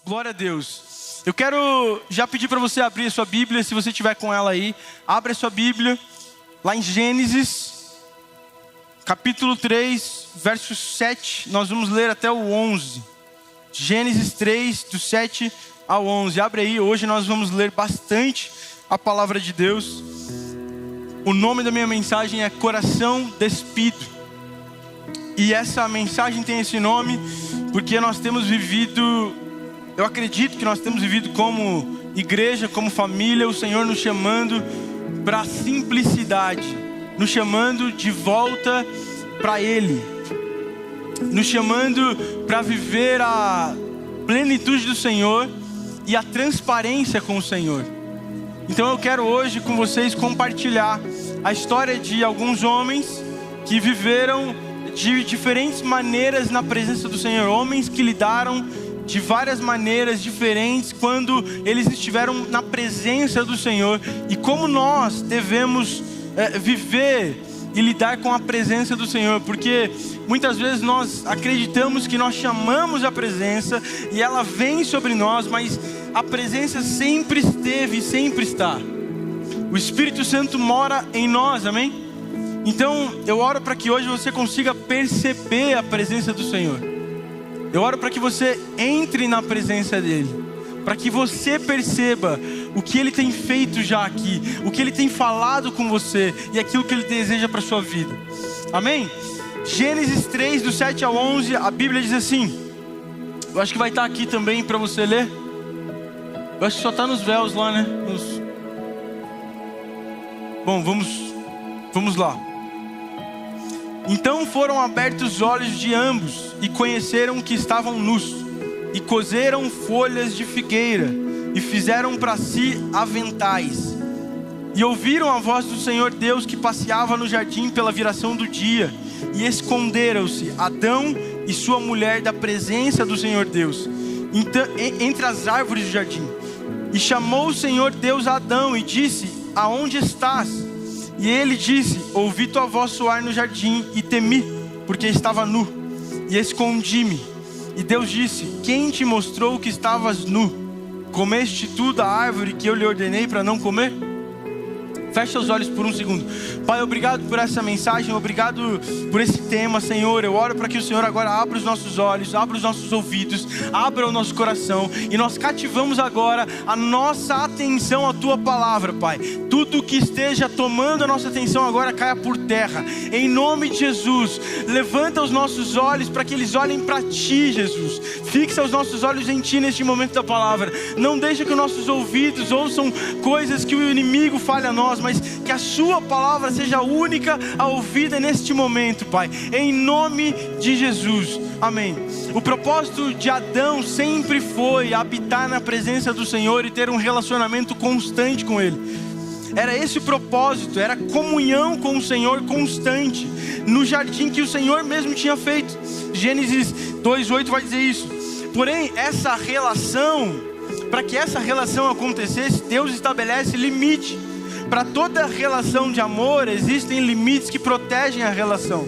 Glória a Deus. Eu quero já pedir para você abrir a sua Bíblia, se você tiver com ela aí. Abre a sua Bíblia, lá em Gênesis, capítulo 3, verso 7. Nós vamos ler até o 11. Gênesis 3, do 7 ao 11. Abre aí, hoje nós vamos ler bastante a palavra de Deus. O nome da minha mensagem é Coração Despido. E essa mensagem tem esse nome porque nós temos vivido... Eu acredito que nós temos vivido como igreja, como família, o Senhor nos chamando para a simplicidade, nos chamando de volta para Ele, nos chamando para viver a plenitude do Senhor e a transparência com o Senhor. Então eu quero hoje com vocês compartilhar a história de alguns homens que viveram de diferentes maneiras na presença do Senhor, homens que lidaram de várias maneiras diferentes quando eles estiveram na presença do Senhor, e como nós devemos viver e lidar com a presença do Senhor, porque muitas vezes nós acreditamos que nós chamamos a presença e ela vem sobre nós, mas a presença sempre esteve e sempre está. O Espírito Santo mora em nós, amém? Então eu oro para que hoje você consiga perceber a presença do Senhor. Eu oro para que você entre na presença dEle, para que você perceba o que Ele tem feito já aqui, o que Ele tem falado com você e aquilo que Ele deseja para a sua vida. Amém? Gênesis 3, do 7 ao 11, a Bíblia diz assim. Eu acho que vai estar aqui também para você ler. Eu acho que só está nos véus lá, né? Bom, vamos lá. Então foram abertos os olhos de ambos e conheceram que estavam nus, e coseram folhas de figueira e fizeram para si aventais. E ouviram a voz do Senhor Deus que passeava no jardim pela viração do dia, e esconderam-se Adão e sua mulher da presença do Senhor Deus, entre as árvores do jardim. E chamou o Senhor Deus a Adão e disse: aonde estás? E ele disse: ouvi tua voz soar no jardim e temi, porque estava nu, e escondi-me. E Deus disse: quem te mostrou que estavas nu? Comeste tu da árvore que eu lhe ordenei para não comer? Fecha os olhos por um segundo. Pai, obrigado por essa mensagem, obrigado por esse tema, Senhor. Eu oro para que o Senhor agora abra os nossos olhos, abra os nossos ouvidos, abra o nosso coração, e nós cativamos agora a nossa atenção à Tua palavra, Pai. Tudo que esteja tomando a nossa atenção agora caia por terra, em nome de Jesus. Levanta os nossos olhos para que eles olhem para Ti, Jesus. Fixa os nossos olhos em Ti neste momento da palavra. Não deixa que os nossos ouvidos ouçam coisas que o inimigo fale a nós, mas que a Sua palavra seja a única a ouvida neste momento, Pai, em nome de Jesus, amém. O propósito de Adão sempre foi habitar na presença do Senhor e ter um relacionamento constante com Ele. Era esse o propósito, era comunhão com o Senhor constante, no jardim que o Senhor mesmo tinha feito. Gênesis 2:8 vai dizer isso. Porém, essa relação, para que essa relação acontecesse, Deus estabelece limite. Para toda relação de amor, existem limites que protegem a relação.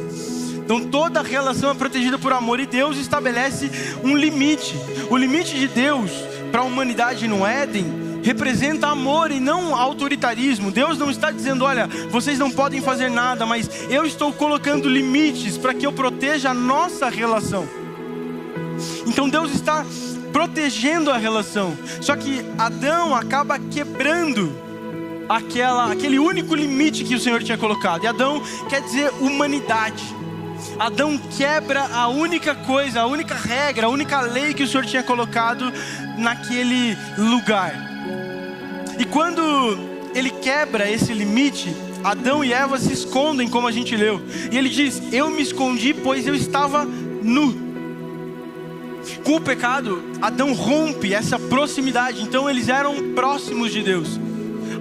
Então toda relação é protegida por amor, e Deus estabelece um limite. O limite de Deus para a humanidade no Éden representa amor e não autoritarismo. Deus não está dizendo: olha, vocês não podem fazer nada, mas eu estou colocando limites para que eu proteja a nossa relação. Então Deus está protegendo a relação. Só que Adão acaba quebrando aquele único limite que o Senhor tinha colocado. E Adão quer dizer humanidade. Adão quebra a única coisa, a única regra, a única lei que o Senhor tinha colocado naquele lugar. E quando ele quebra esse limite, Adão e Eva se escondem, como a gente leu. E ele diz: eu me escondi, pois eu estava nu. Com o pecado, Adão rompe essa proximidade. Então eles eram próximos de Deus.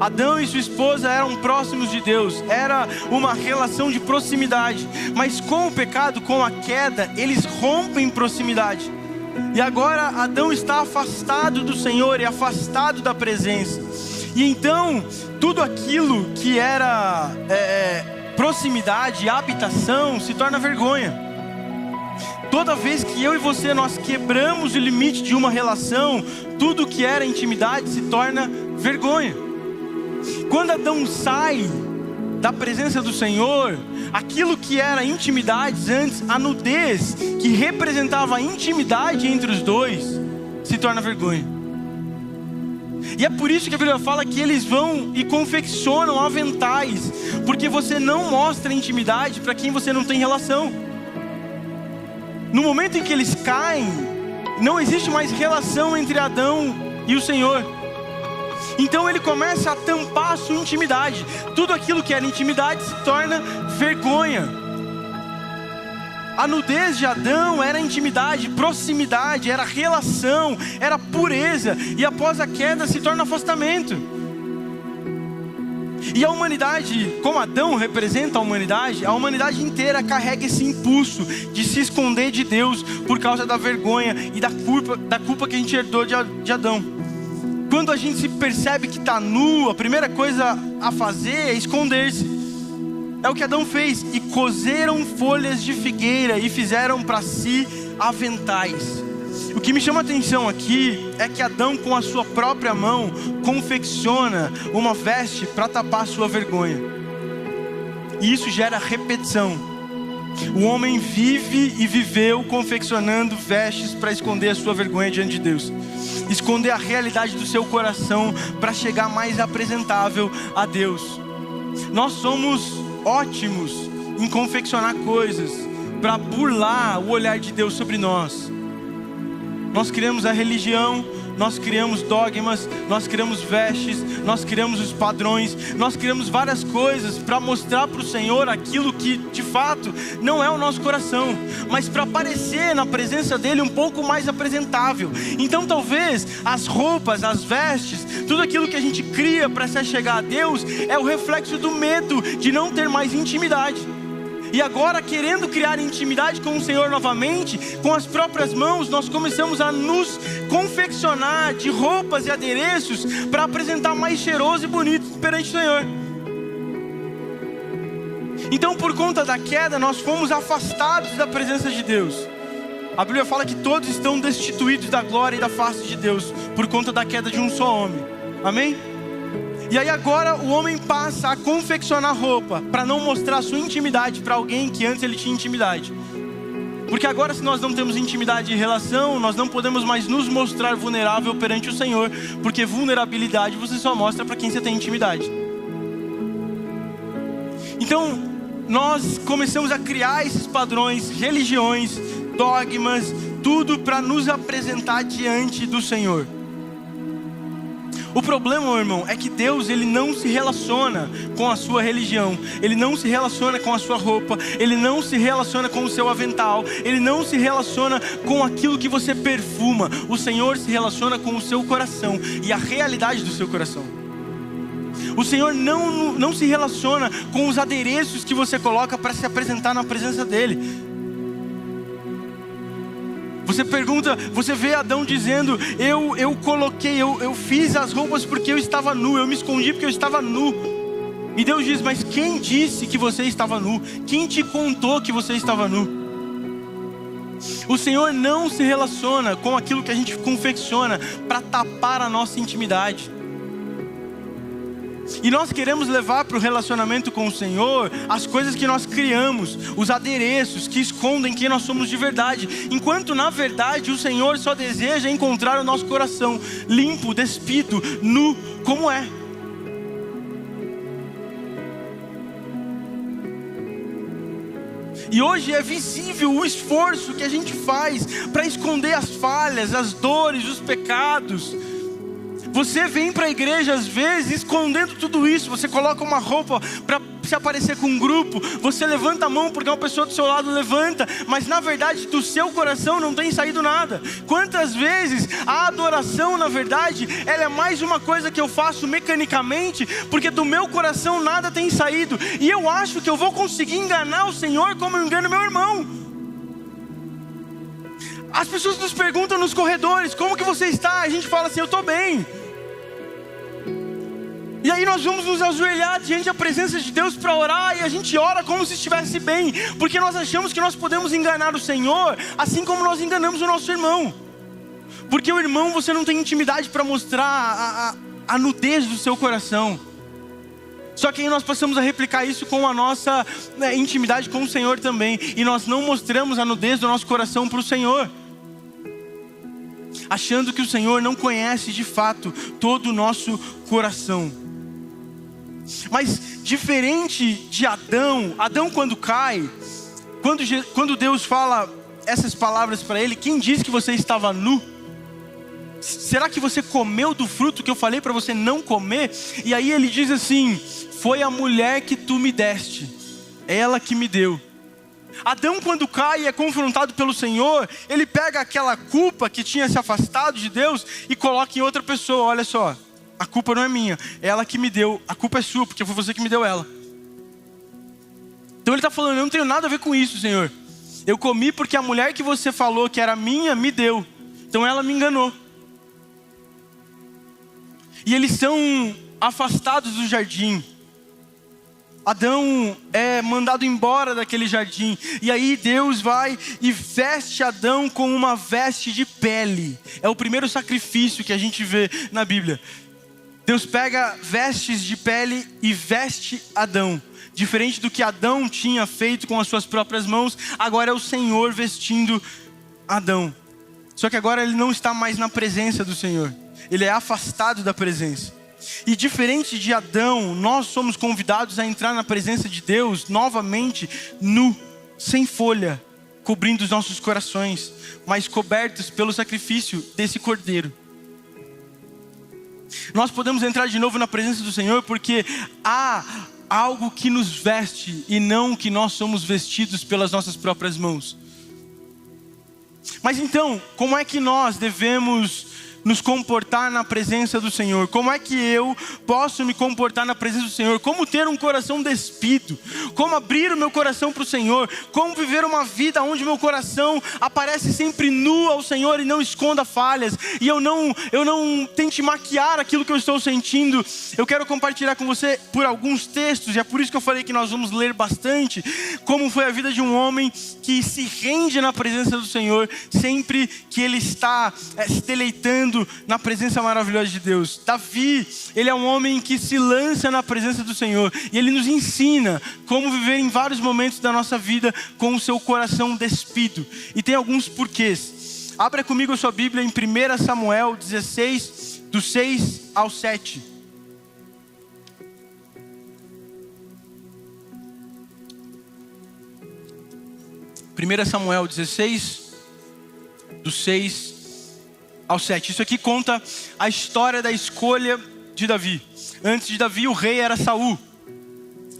Adão e sua esposa eram próximos de Deus, era uma relação de proximidade. Mas com o pecado, com a queda, eles rompem proximidade. E agora Adão está afastado do Senhor e afastado da presença. E então, tudo aquilo que era proximidade, habitação, se torna vergonha. Toda vez que eu e você, nós quebramos o limite de uma relação, tudo que era intimidade se torna vergonha. Quando Adão sai da presença do Senhor, aquilo que era intimidade antes, a nudez que representava a intimidade entre os dois, se torna vergonha. E é por isso que a Bíblia fala que eles vão e confeccionam aventais, porque você não mostra intimidade para quem você não tem relação. No momento em que eles caem, não existe mais relação entre Adão e o Senhor. Então ele começa a tampar a sua intimidade. Tudo aquilo que era intimidade se torna vergonha. A nudez de Adão era intimidade, proximidade, era relação, era pureza. E após a queda se torna afastamento. E a humanidade, como Adão representa a humanidade inteira carrega esse impulso de se esconder de Deus por causa da vergonha e da culpa que a gente herdou de Adão. Quando a gente se percebe que está nu, a primeira coisa a fazer é esconder-se. É o que Adão fez. E cozeram folhas de figueira e fizeram para si aventais. O que me chama a atenção aqui é que Adão, com a sua própria mão, confecciona uma veste para tapar a sua vergonha. E isso gera repetição. O homem vive e viveu confeccionando vestes para esconder a sua vergonha diante de Deus. Esconder a realidade do seu coração para chegar mais apresentável a Deus. Nós somos ótimos em confeccionar coisas para burlar o olhar de Deus sobre nós. Nós criamos a religião, nós criamos dogmas, nós criamos vestes, nós criamos os padrões, nós criamos várias coisas para mostrar para o Senhor aquilo que de fato não é o nosso coração, mas para parecer na presença dele um pouco mais apresentável. Então talvez as roupas, as vestes, tudo aquilo que a gente cria para se chegar a Deus é o reflexo do medo de não ter mais intimidade. E agora, querendo criar intimidade com o Senhor novamente, com as próprias mãos, nós começamos a nos confeccionar de roupas e adereços para apresentar mais cheiroso e bonito perante o Senhor. Então, por conta da queda, nós fomos afastados da presença de Deus. A Bíblia fala que todos estão destituídos da glória e da face de Deus por conta da queda de um só homem. Amém? E aí agora o homem passa a confeccionar roupa para não mostrar a sua intimidade para alguém que antes ele tinha intimidade. Porque agora, se nós não temos intimidade e relação, nós não podemos mais nos mostrar vulnerável perante o Senhor, porque vulnerabilidade você só mostra para quem você tem intimidade. Então nós começamos a criar esses padrões, religiões, dogmas, tudo para nos apresentar diante do Senhor. O problema, meu irmão, é que Deus, ele não se relaciona com a sua religião, ele não se relaciona com a sua roupa, ele não se relaciona com o seu avental, ele não se relaciona com aquilo que você perfuma. O Senhor se relaciona com o seu coração e a realidade do seu coração. O Senhor não se relaciona com os adereços que você coloca para se apresentar na presença dele. Você pergunta, você vê Adão dizendo, eu fiz as roupas porque eu estava nu, eu me escondi porque eu estava nu. E Deus diz, mas quem disse que você estava nu? Quem te contou que você estava nu? O Senhor não se relaciona com aquilo que a gente confecciona para tapar a nossa intimidade. E nós queremos levar para o relacionamento com o Senhor as coisas que nós criamos, os adereços que escondem quem nós somos de verdade. Enquanto na verdade o Senhor só deseja encontrar o nosso coração limpo, despido, nu, como é. E hoje é visível o esforço que a gente faz para esconder as falhas, as dores, os pecados. Você vem para a igreja às vezes escondendo tudo isso. Você coloca uma roupa para se aparecer com um grupo. Você levanta a mão porque uma pessoa do seu lado levanta. Mas na verdade do seu coração não tem saído nada. Quantas vezes a adoração, na verdade, ela é mais uma coisa que eu faço mecanicamente, porque do meu coração nada tem saído. E eu acho que eu vou conseguir enganar o Senhor como eu engano meu irmão. As pessoas nos perguntam nos corredores, como que você está? A gente fala assim, eu estou bem. E aí nós vamos nos ajoelhar diante da presença de Deus para orar, e a gente ora como se estivesse bem, porque nós achamos que nós podemos enganar o Senhor, assim como nós enganamos o nosso irmão. Porque o irmão, você não tem intimidade para mostrar a nudez do seu coração. Só que aí nós passamos a replicar isso com a nossa intimidade com o Senhor também, e nós não mostramos a nudez do nosso coração para o Senhor, achando que o Senhor não conhece de fato todo o nosso coração. Mas diferente de Adão quando cai, quando Deus fala essas palavras para ele: quem disse que você estava nu? Será que você comeu do fruto que eu falei para você não comer? E aí ele diz assim: foi a mulher que tu me deste, ela que me deu. Adão, quando cai e é confrontado pelo Senhor, ele pega aquela culpa que tinha se afastado de Deus e coloca em outra pessoa. Olha só, a culpa não é minha, é ela que me deu, a culpa é sua, porque foi você que me deu ela. Então ele está falando: eu não tenho nada a ver com isso, Senhor. Eu comi porque a mulher que você falou que era minha, me deu. Então ela me enganou. E eles são afastados do jardim. Adão é mandado embora daquele jardim. E aí Deus vai e veste Adão com uma veste de pele. É o primeiro sacrifício que a gente vê na Bíblia. Deus pega vestes de pele e veste Adão. Diferente do que Adão tinha feito com as suas próprias mãos, agora é o Senhor vestindo Adão. Só que agora ele não está mais na presença do Senhor. Ele é afastado da presença. E diferente de Adão, nós somos convidados a entrar na presença de Deus novamente nu, sem folha, cobrindo os nossos corações, mas cobertos pelo sacrifício desse cordeiro. Nós podemos entrar de novo na presença do Senhor porque há algo que nos veste e não que nós somos vestidos pelas nossas próprias mãos. Mas então, como é que nós devemos nos comportar na presença do Senhor? Como é que eu posso me comportar na presença do Senhor? Como ter um coração despido? Como abrir o meu coração para o Senhor? Como viver uma vida onde meu coração aparece sempre nu ao Senhor e não esconda falhas? E eu não tente maquiar aquilo que eu estou sentindo. Eu quero compartilhar com você por alguns textos, e é por isso que eu falei que nós vamos ler bastante, como foi a vida de um homem que se rende na presença do Senhor, sempre que ele está se deleitando na presença maravilhosa de Deus. Davi, ele é um homem que se lança na presença do Senhor, e ele nos ensina como viver em vários momentos da nossa vida com o seu coração despido. E tem alguns porquês. Abra comigo a sua Bíblia em 1 Samuel 16, do 6 ao 7. Primeira Samuel 16, do 6 ao 7. Isso aqui conta a história da escolha de Davi. Antes de Davi, o rei era Saul.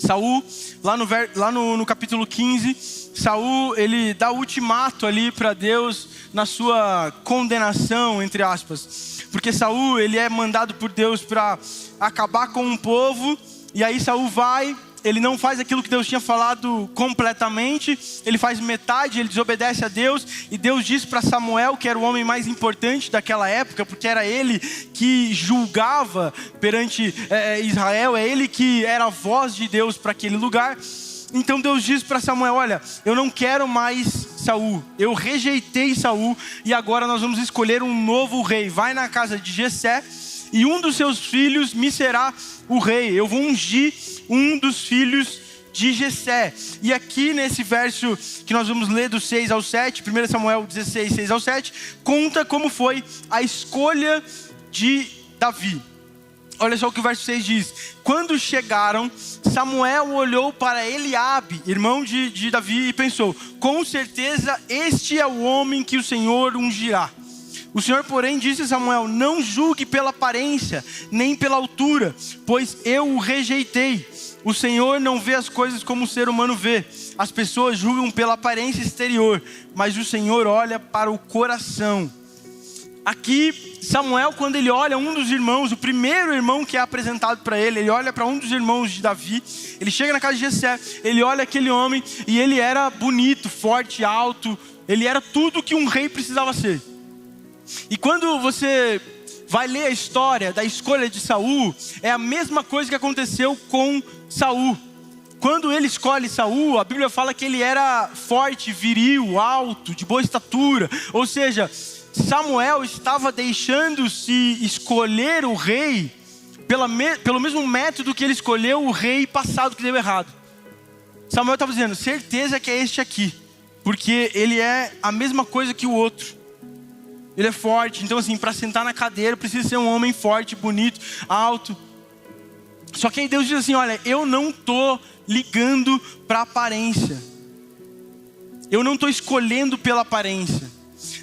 Saul, lá no capítulo 15, Saul, ele dá o ultimato ali para Deus na sua condenação, entre aspas. Porque Saul, ele é mandado por Deus para acabar com um povo, e aí Saul vai. Ele não faz aquilo que Deus tinha falado completamente, ele faz metade, ele desobedece a Deus, e Deus diz para Samuel, que era o homem mais importante daquela época, porque era ele que julgava perante Israel, é ele que era a voz de Deus para aquele lugar. Então Deus diz para Samuel: olha, eu não quero mais Saul, eu rejeitei Saul, e agora nós vamos escolher um novo rei. Vai na casa de Jessé, e um dos seus filhos me será o rei. Eu vou ungir um dos filhos de Jessé. E aqui nesse verso que nós vamos ler do 6 ao 7, 1 Samuel 16, 6 ao 7, conta como foi a escolha de Davi. Olha só o que o verso 6 diz: quando chegaram, Samuel olhou para Eliabe, irmão de Davi, e pensou: com certeza este é o homem que o Senhor ungirá. O Senhor, porém, disse a Samuel: não julgue pela aparência, nem pela altura, pois eu o rejeitei. O Senhor não vê as coisas como o ser humano vê. As pessoas julgam pela aparência exterior, mas o Senhor olha para o coração. Aqui, Samuel, quando ele olha um dos irmãos, o primeiro irmão que é apresentado para ele, ele olha para um dos irmãos de Davi, ele chega na casa de Jessé, ele olha aquele homem, e ele era bonito, forte, alto, ele era tudo que um rei precisava ser. E quando você vai ler a história da escolha de Saul, é a mesma coisa que aconteceu com Saul. Quando ele escolhe Saul, a Bíblia fala que ele era forte, viril, alto, de boa estatura. Ou seja, Samuel estava deixando-se escolher o rei pelo mesmo método que ele escolheu o rei passado que deu errado. Samuel estava dizendo, certeza que é este aqui, porque ele é a mesma coisa que o outro. Ele é forte, então assim, para sentar na cadeira precisa ser um homem forte, bonito, alto. Só que aí Deus diz assim, olha, eu não estou ligando para a aparência. Eu não estou escolhendo pela aparência.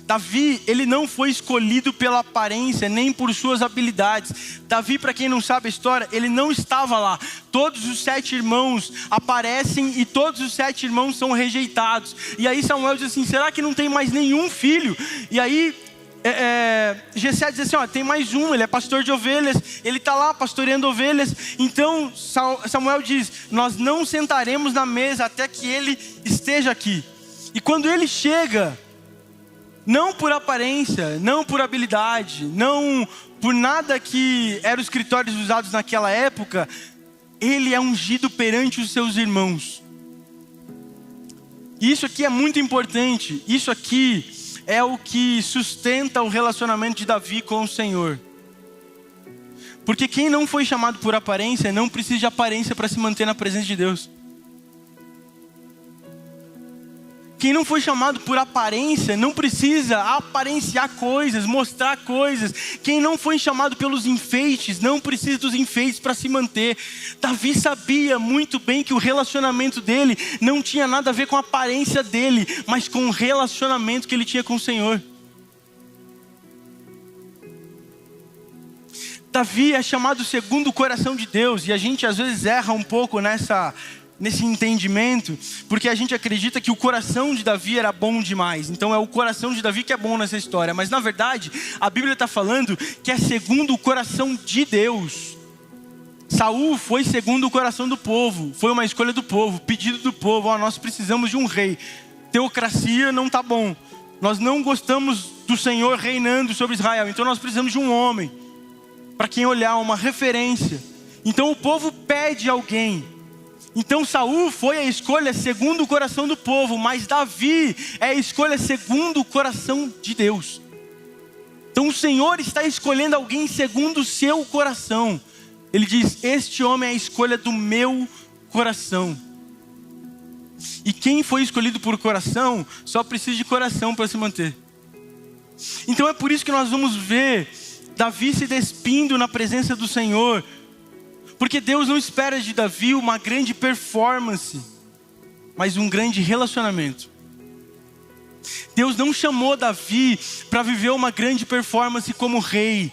Davi, ele não foi escolhido pela aparência, nem por suas habilidades. Davi, para quem não sabe a história, ele não estava lá. Todos os 7 irmãos aparecem e todos os 7 irmãos são rejeitados. E aí Samuel diz assim, será que não tem mais nenhum filho? E aí Jessé diz assim, ó, tem mais um, ele é pastor de ovelhas, ele está lá pastoreando ovelhas. Então Samuel diz, nós não sentaremos na mesa até que ele esteja aqui. E quando ele chega, não por aparência, não por habilidade, não por nada que eram os critérios usados naquela época, ele é ungido perante os seus irmãos. E isso aqui é muito importante, isso aqui é o que sustenta o relacionamento de Davi com o Senhor. Porque quem não foi chamado por aparência, não precisa de aparência para se manter na presença de Deus. Quem não foi chamado por aparência, não precisa aparenciar coisas, mostrar coisas. Quem não foi chamado pelos enfeites, não precisa dos enfeites para se manter. Davi sabia muito bem que o relacionamento dele não tinha nada a ver com a aparência dele, mas com o relacionamento que ele tinha com o Senhor. Davi é chamado segundo o coração de Deus, e a gente às vezes erra um pouco nesse entendimento, porque a gente acredita que o coração de Davi era bom demais. Então é o coração de Davi que é bom nessa história. Mas na verdade, a Bíblia está falando que é segundo o coração de Deus. Saul foi segundo o coração do povo. Foi uma escolha do povo, pedido do povo. Ó, nós precisamos de um rei. Teocracia não está bom. Nós não gostamos do Senhor reinando sobre Israel. Então nós precisamos de um homem, para quem olhar, uma referência. Então o povo pede alguém. Então Saul foi a escolha segundo o coração do povo, mas Davi é a escolha segundo o coração de Deus. Então o Senhor está escolhendo alguém segundo o seu coração. Ele diz, este homem é a escolha do meu coração. E quem foi escolhido por coração, só precisa de coração para se manter. Então é por isso que nós vamos ver Davi se despindo na presença do Senhor. Porque Deus não espera de Davi uma grande performance, mas um grande relacionamento. Deus não chamou Davi para viver uma grande performance como rei,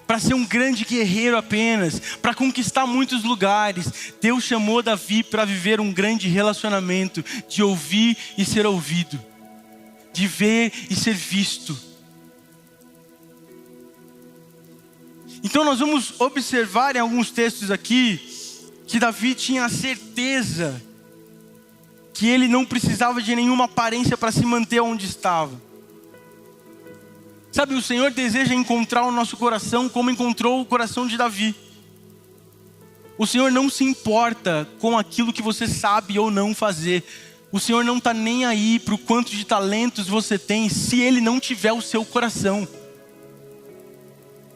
para ser um grande guerreiro apenas, para conquistar muitos lugares. Deus chamou Davi para viver um grande relacionamento, de ouvir e ser ouvido, de ver e ser visto. Então nós vamos observar em alguns textos aqui que Davi tinha a certeza que ele não precisava de nenhuma aparência para se manter onde estava. Sabe, o Senhor deseja encontrar o nosso coração como encontrou o coração de Davi. O Senhor não se importa com aquilo que você sabe ou não fazer. O Senhor não está nem aí para o quanto de talentos você tem, se Ele não tiver o seu coração.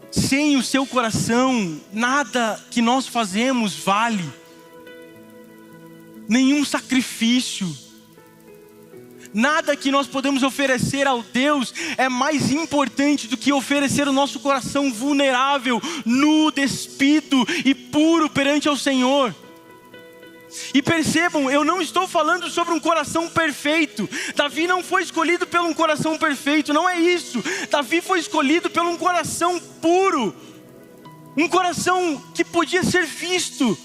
Sem o seu coração, nada que nós fazemos vale. Nenhum sacrifício. Nada que nós podemos oferecer ao Deus é mais importante do que oferecer o nosso coração vulnerável, nu, despido e puro perante ao Senhor. E percebam, eu não estou falando sobre um coração perfeito. Davi não foi escolhido pelo um coração perfeito, não é isso. Davi foi escolhido pelo um coração puro, um coração que podia ser visto.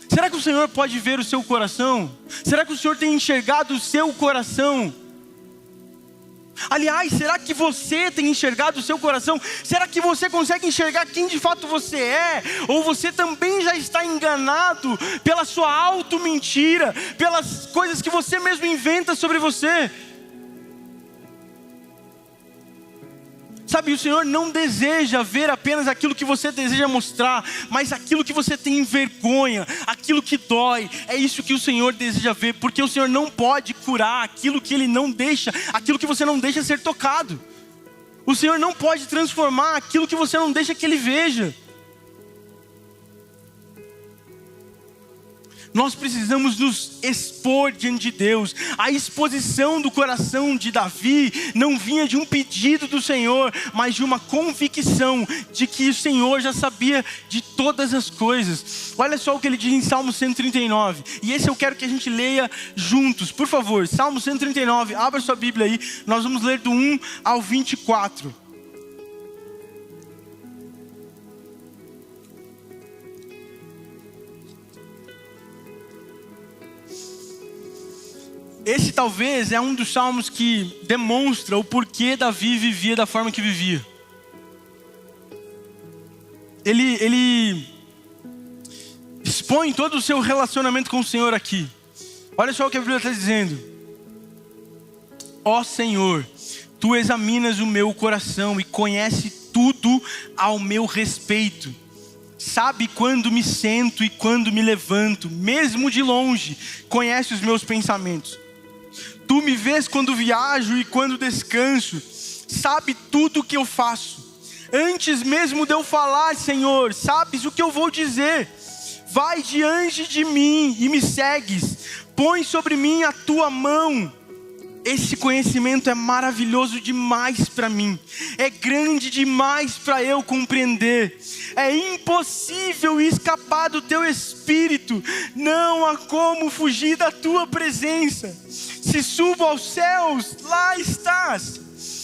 Será que o Senhor pode ver o seu coração? Será que o Senhor tem enxergado o seu coração? Aliás, será que você tem enxergado o seu coração? Será que você consegue enxergar quem de fato você é? Ou você também já está enganado pela sua auto-mentira, pelas coisas que você mesmo inventa sobre você? Sabe, o Senhor não deseja ver apenas aquilo que você deseja mostrar, mas aquilo que você tem vergonha, aquilo que dói. É isso que o Senhor deseja ver, porque o Senhor não pode curar aquilo que Ele não deixa, aquilo que você não deixa ser tocado. O Senhor não pode transformar aquilo que você não deixa que Ele veja. Nós precisamos nos expor diante de Deus. A exposição do coração de Davi não vinha de um pedido do Senhor, mas de uma convicção de que o Senhor já sabia de todas as coisas. Olha só o que ele diz em Salmo 139. E esse eu quero que a gente leia juntos. Por favor, Salmo 139, abra sua Bíblia aí. Nós vamos ler do 1 ao 24. Esse talvez é um dos salmos que demonstra o porquê Davi vivia da forma que vivia. Ele expõe todo o seu relacionamento com o Senhor aqui. Olha só o que a Bíblia está dizendo. Ó Senhor, Tu examinas o meu coração e conhece tudo ao meu respeito. Sabe quando me sento e quando me levanto, mesmo de longe, conhece os meus pensamentos. Tu me vês quando viajo e quando descanso, sabe tudo o que eu faço. Antes mesmo de eu falar, Senhor, sabes o que eu vou dizer. Vai diante de mim e me segues, põe sobre mim a tua mão. Esse conhecimento é maravilhoso demais para mim, é grande demais para eu compreender. É impossível escapar do teu espírito, não há como fugir da tua presença. Se subo aos céus, lá estás.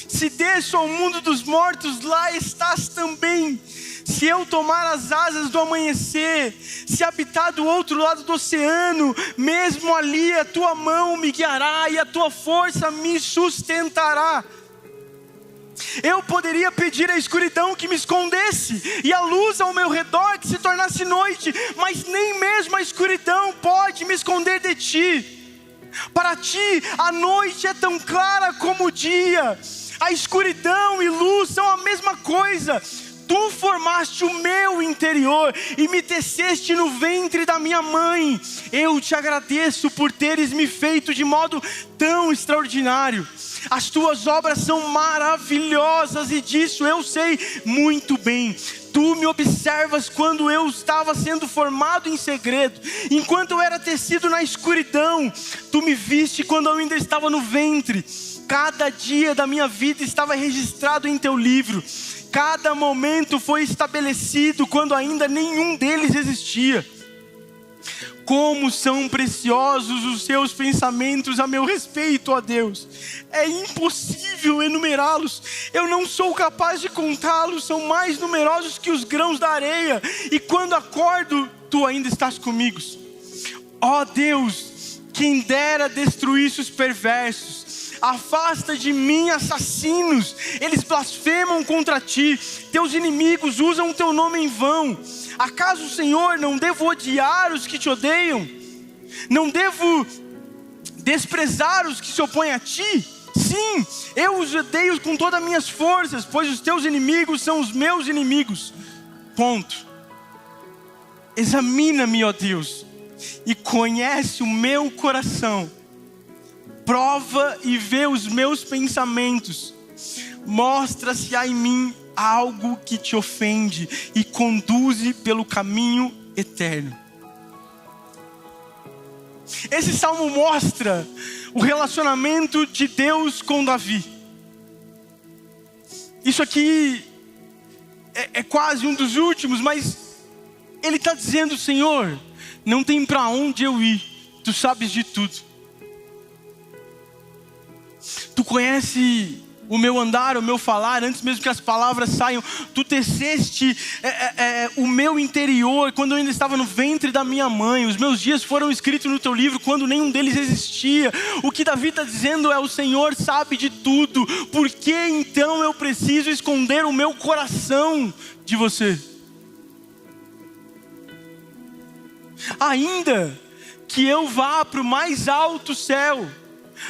Se desço ao mundo dos mortos, lá estás também. Se eu tomar as asas do amanhecer, se habitar do outro lado do oceano, mesmo ali a tua mão me guiará e a tua força me sustentará. Eu poderia pedir a escuridão que me escondesse e a luz ao meu redor que se tornasse noite, mas nem mesmo a escuridão pode me esconder de ti. Para ti a noite é tão clara como o dia. A escuridão e luz são a mesma coisa. Tu formaste o meu interior e me teceste no ventre da minha mãe. Eu te agradeço por teres me feito de modo tão extraordinário. As tuas obras são maravilhosas e disso eu sei muito bem. Tu me observas quando eu estava sendo formado em segredo, enquanto eu era tecido na escuridão. Tu me viste quando eu ainda estava no ventre. Cada dia da minha vida estava registrado em teu livro. Cada momento foi estabelecido quando ainda nenhum deles existia. Como são preciosos os seus pensamentos a meu respeito, ó Deus. É impossível enumerá-los. Eu não sou capaz de contá-los. São mais numerosos que os grãos da areia. E quando acordo, tu ainda estás comigo. Ó Deus, quem dera destruísse os perversos. Afasta de mim assassinos, eles blasfemam contra ti. Teus inimigos usam o teu nome em vão. Acaso, Senhor, não devo odiar os que te odeiam? Não devo desprezar os que se opõem a ti? Sim, eu os odeio com todas as minhas forças, pois os teus inimigos são os meus inimigos. Ponto. Examina-me, ó Deus, e conhece o meu coração. Prova e vê os meus pensamentos. Mostra se há em mim algo que te ofende e conduze pelo caminho eterno. Esse salmo mostra o relacionamento de Deus com Davi. Isso aqui é quase um dos últimos, mas ele está dizendo: Senhor, não tem para onde eu ir, tu sabes de tudo. Tu conhece o meu andar, o meu falar, antes mesmo que as palavras saiam. Tu teceste o meu interior quando eu ainda estava no ventre da minha mãe. Os meus dias foram escritos no teu livro quando nenhum deles existia. O que Davi está dizendo é: o Senhor sabe de tudo. Por que então eu preciso esconder o meu coração de você? Ainda que eu vá para o mais alto céu,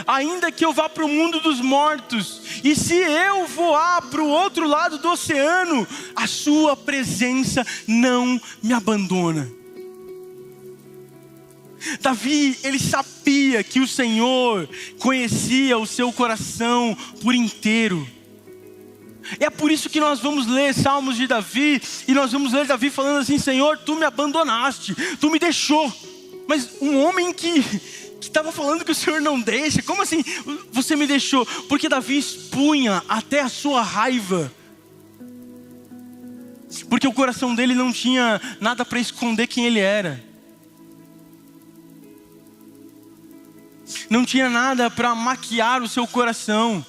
ainda que eu vá para o mundo dos mortos, e se eu voar para o outro lado do oceano, a sua presença não me abandona. Davi, ele sabia que o Senhor conhecia o seu coração por inteiro. É por isso que nós vamos ler Salmos de Davi, e nós vamos ler Davi falando assim: Senhor, tu me abandonaste, tu me deixou. Mas um homem que estava falando que o Senhor não deixa, como assim você me deixou? Porque Davi expunha até a sua raiva, porque o coração dele não tinha nada para esconder quem ele era, não tinha nada para maquiar o seu coração.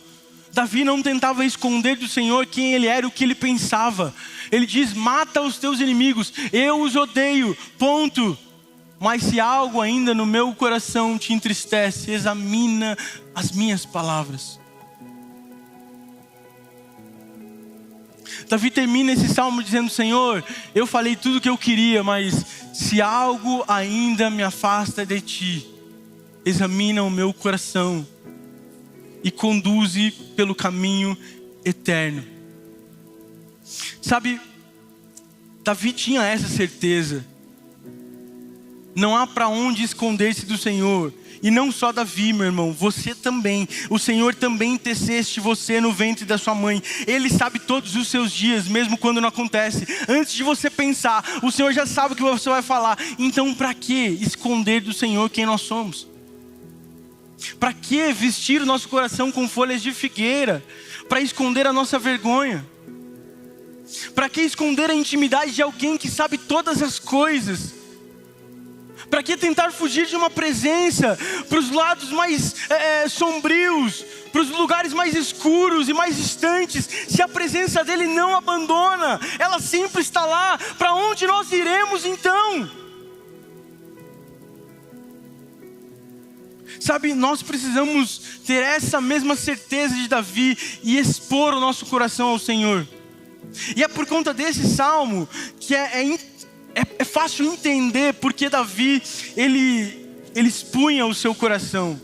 Davi não tentava esconder do Senhor quem ele era, o que ele pensava. Ele diz: mata os teus inimigos, eu os odeio, ponto. Mas se algo ainda no meu coração te entristece, examina as minhas palavras. Davi termina esse salmo dizendo: Senhor, eu falei tudo o que eu queria, mas se algo ainda me afasta de ti, examina o meu coração e conduze pelo caminho eterno. Sabe, Davi tinha essa certeza. Não há para onde esconder-se do Senhor. E não só Davi, meu irmão, você também. O Senhor também teceste você no ventre da sua mãe. Ele sabe todos os seus dias, mesmo quando não acontece. Antes de você pensar, o Senhor já sabe o que você vai falar. Então para que esconder do Senhor quem nós somos? Para que vestir o nosso coração com folhas de figueira? Para esconder a nossa vergonha? Para que esconder a intimidade de alguém que sabe todas as coisas? Para que tentar fugir de uma presença para os lados mais sombrios, para os lugares mais escuros e mais distantes, se a presença dele não abandona? Ela sempre está lá. Para onde nós iremos então? Sabe, nós precisamos ter essa mesma certeza de Davi e expor o nosso coração ao Senhor. E é por conta desse salmo que é fácil entender porque Davi, ele expunha o seu coração.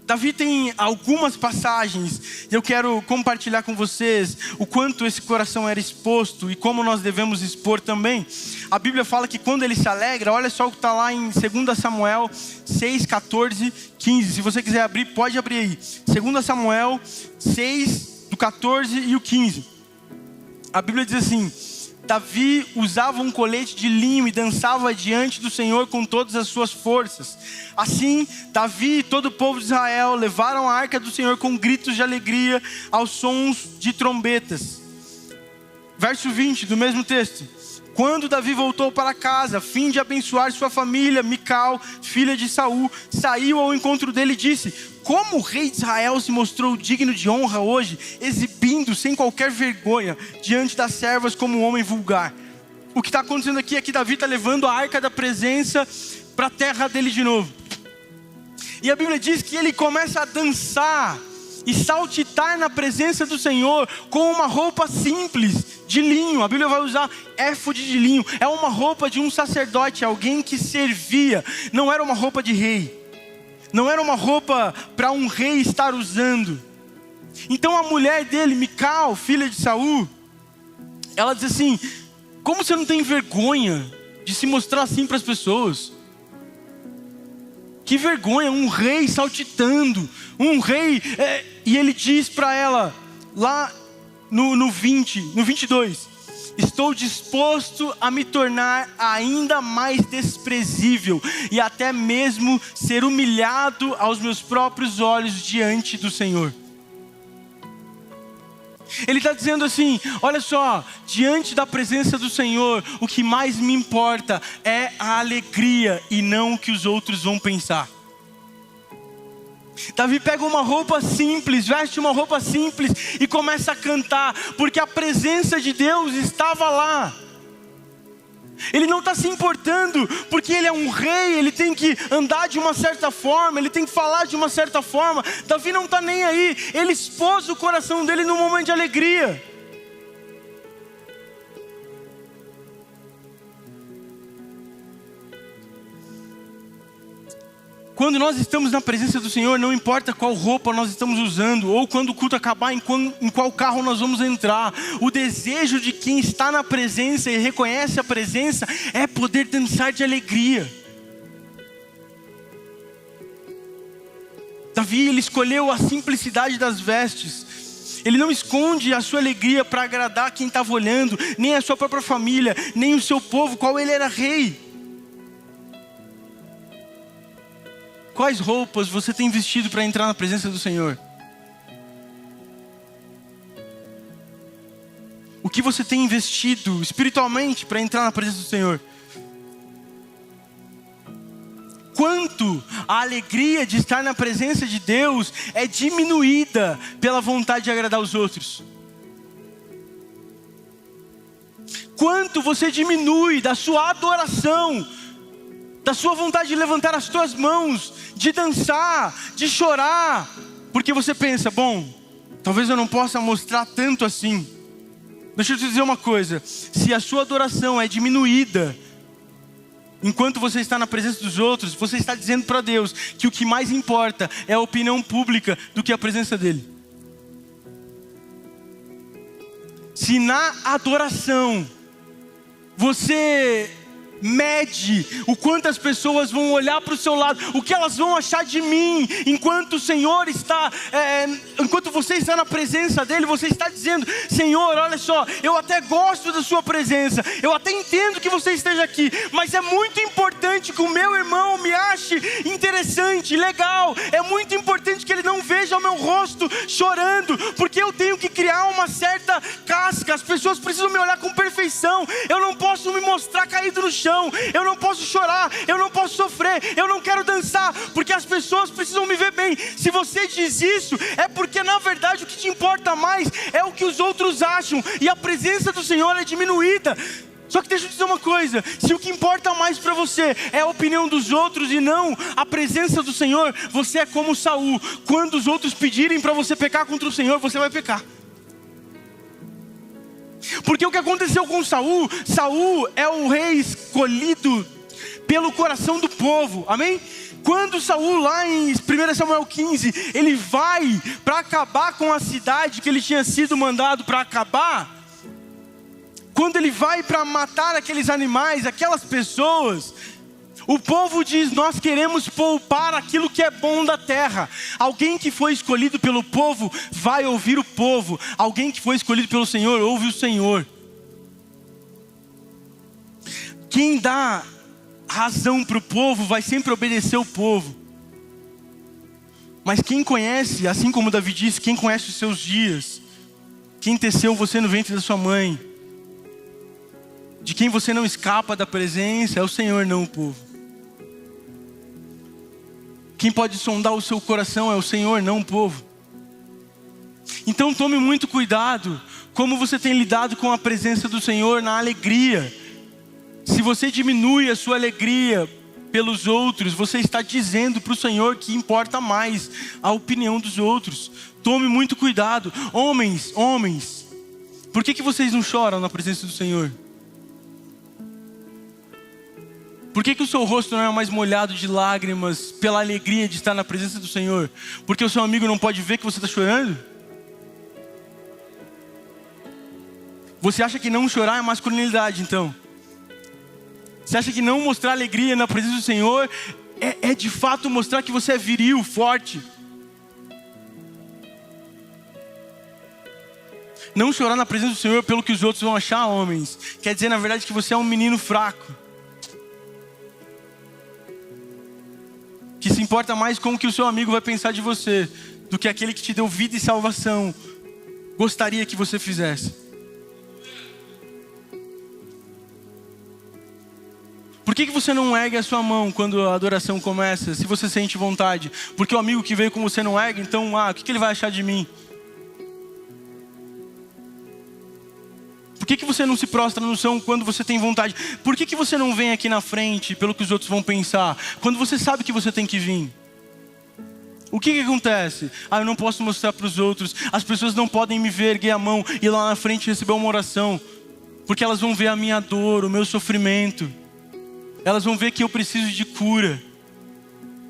Davi tem algumas passagens, e eu quero compartilhar com vocês o quanto esse coração era exposto e como nós devemos expor também. A Bíblia fala que quando ele se alegra, olha só o que está lá em 2 Samuel 6, 14, 15. Se você quiser abrir, pode abrir aí. 2 Samuel 6, do 14 e o 15. A Bíblia diz assim: Davi usava um colete de linho e dançava diante do Senhor com todas as suas forças. Assim, Davi e todo o povo de Israel levaram a arca do Senhor com gritos de alegria aos sons de trombetas. Verso 20 do mesmo texto. Quando Davi voltou para casa, a fim de abençoar sua família, Mical, filha de Saul, saiu ao encontro dele e disse: como o rei de Israel se mostrou digno de honra hoje, exibindo sem qualquer vergonha diante das servas como um homem vulgar. O que está acontecendo aqui é que Davi está levando a arca da presença para a terra dele de novo. E a Bíblia diz que ele começa a dançar e saltitar na presença do Senhor com uma roupa simples de linho. A Bíblia vai usar éfode de linho. É uma roupa de um sacerdote, alguém que servia. Não era uma roupa de rei. Não era uma roupa para um rei estar usando. Então a mulher dele, Mical, filha de Saul, ela diz assim: como você não tem vergonha de se mostrar assim para as pessoas? Que vergonha, um rei saltitando, um rei. E ele diz para ela, lá no 22, estou disposto a me tornar ainda mais desprezível e até mesmo ser humilhado aos meus próprios olhos diante do Senhor. Ele está dizendo assim: olha só, diante da presença do Senhor, o que mais me importa é a alegria e não o que os outros vão pensar. Davi pega uma roupa simples, veste uma roupa simples e começa a cantar, porque a presença de Deus estava lá. Ele não está se importando, porque ele é um rei, ele tem que andar de uma certa forma, ele tem que falar de uma certa forma. Davi não está nem aí, ele expôs o coração dele num momento de alegria. Quando nós estamos na presença do Senhor, não importa qual roupa nós estamos usando, ou quando o culto acabar, em qual carro nós vamos entrar, o desejo de quem está na presença e reconhece a presença é poder dançar de alegria. Davi, ele escolheu a simplicidade das vestes. Ele não esconde a sua alegria para agradar quem estava olhando, nem a sua própria família, nem o seu povo, qual ele era rei. Quais roupas você tem vestido para entrar na presença do Senhor? O que você tem investido espiritualmente para entrar na presença do Senhor? Quanto a alegria de estar na presença de Deus é diminuída pela vontade de agradar os outros? Quanto você diminui da sua adoração, da sua vontade de levantar as suas mãos, de dançar, de chorar, porque você pensa, bom, talvez eu não possa mostrar tanto assim. Deixa eu te dizer uma coisa, se a sua adoração é diminuída, enquanto você está na presença dos outros, você está dizendo para Deus que o que mais importa é a opinião pública do que a presença dEle. Se na adoração você mede o quanto as pessoas vão olhar para o seu lado, o que elas vão achar de mim, enquanto o Senhor está, enquanto você está na presença dEle, você está dizendo, Senhor, olha só, eu até gosto da sua presença, eu até entendo que você esteja aqui, mas é muito importante que o meu irmão me ache interessante, legal, é muito importante que ele não veja o meu rosto chorando, porque eu tenho que criar uma certa casca, as pessoas precisam me olhar com perfeição, eu não posso me mostrar caído no chão, eu não posso chorar, eu não posso sofrer, eu não quero dançar, porque as pessoas precisam me ver bem. Se você diz isso, é porque na verdade o que te importa mais é o que os outros acham, e a presença do Senhor é diminuída. Só que deixa eu dizer uma coisa, se o que importa mais para você é a opinião dos outros e não a presença do Senhor, você é como Saul, quando os outros pedirem para você pecar contra o Senhor, você vai pecar. Porque o que aconteceu com Saul, Saul é o rei escolhido pelo coração do povo, amém? Quando Saul lá em 1 Samuel 15, ele vai para acabar com a cidade que ele tinha sido mandado para acabar, quando ele vai para matar aqueles animais, aquelas pessoas, o povo diz, nós queremos poupar aquilo que é bom da terra. Alguém que foi escolhido pelo povo, vai ouvir o povo. Alguém que foi escolhido pelo Senhor, ouve o Senhor. Quem dá razão para o povo, vai sempre obedecer o povo. Mas quem conhece, assim como Davi disse, quem conhece os seus dias, quem teceu você no ventre da sua mãe, de quem você não escapa da presença, é o Senhor, não o povo. Quem pode sondar o seu coração é o Senhor, não o povo. Então tome muito cuidado como você tem lidado com a presença do Senhor na alegria. Se você diminui a sua alegria pelos outros, você está dizendo para o Senhor que importa mais a opinião dos outros. Tome muito cuidado. Homens, por que vocês não choram na presença do Senhor? Por que o seu rosto não é mais molhado de lágrimas pela alegria de estar na presença do Senhor? Porque o seu amigo não pode ver que você está chorando? Você acha que não chorar é masculinidade, então? Você acha que não mostrar alegria na presença do Senhor é de fato mostrar que você é viril, forte? Não chorar na presença do Senhor pelo que os outros vão achar, homens, quer dizer na verdade que você é um menino fraco, que se importa mais com o que o seu amigo vai pensar de você, do que aquele que te deu vida e salvação gostaria que você fizesse. Por que você não ergue a sua mão quando a adoração começa, se você sente vontade? Porque o amigo que veio com você não ergue, então, o que ele vai achar de mim? Por que você não se prostra no chão quando você tem vontade? Por que você não vem aqui na frente pelo que os outros vão pensar, quando você sabe que você tem que vir? O que acontece? Eu não posso mostrar para os outros, as pessoas não podem me ver, erguer a mão e lá na frente receber uma oração, porque elas vão ver a minha dor, o meu sofrimento, elas vão ver que eu preciso de cura.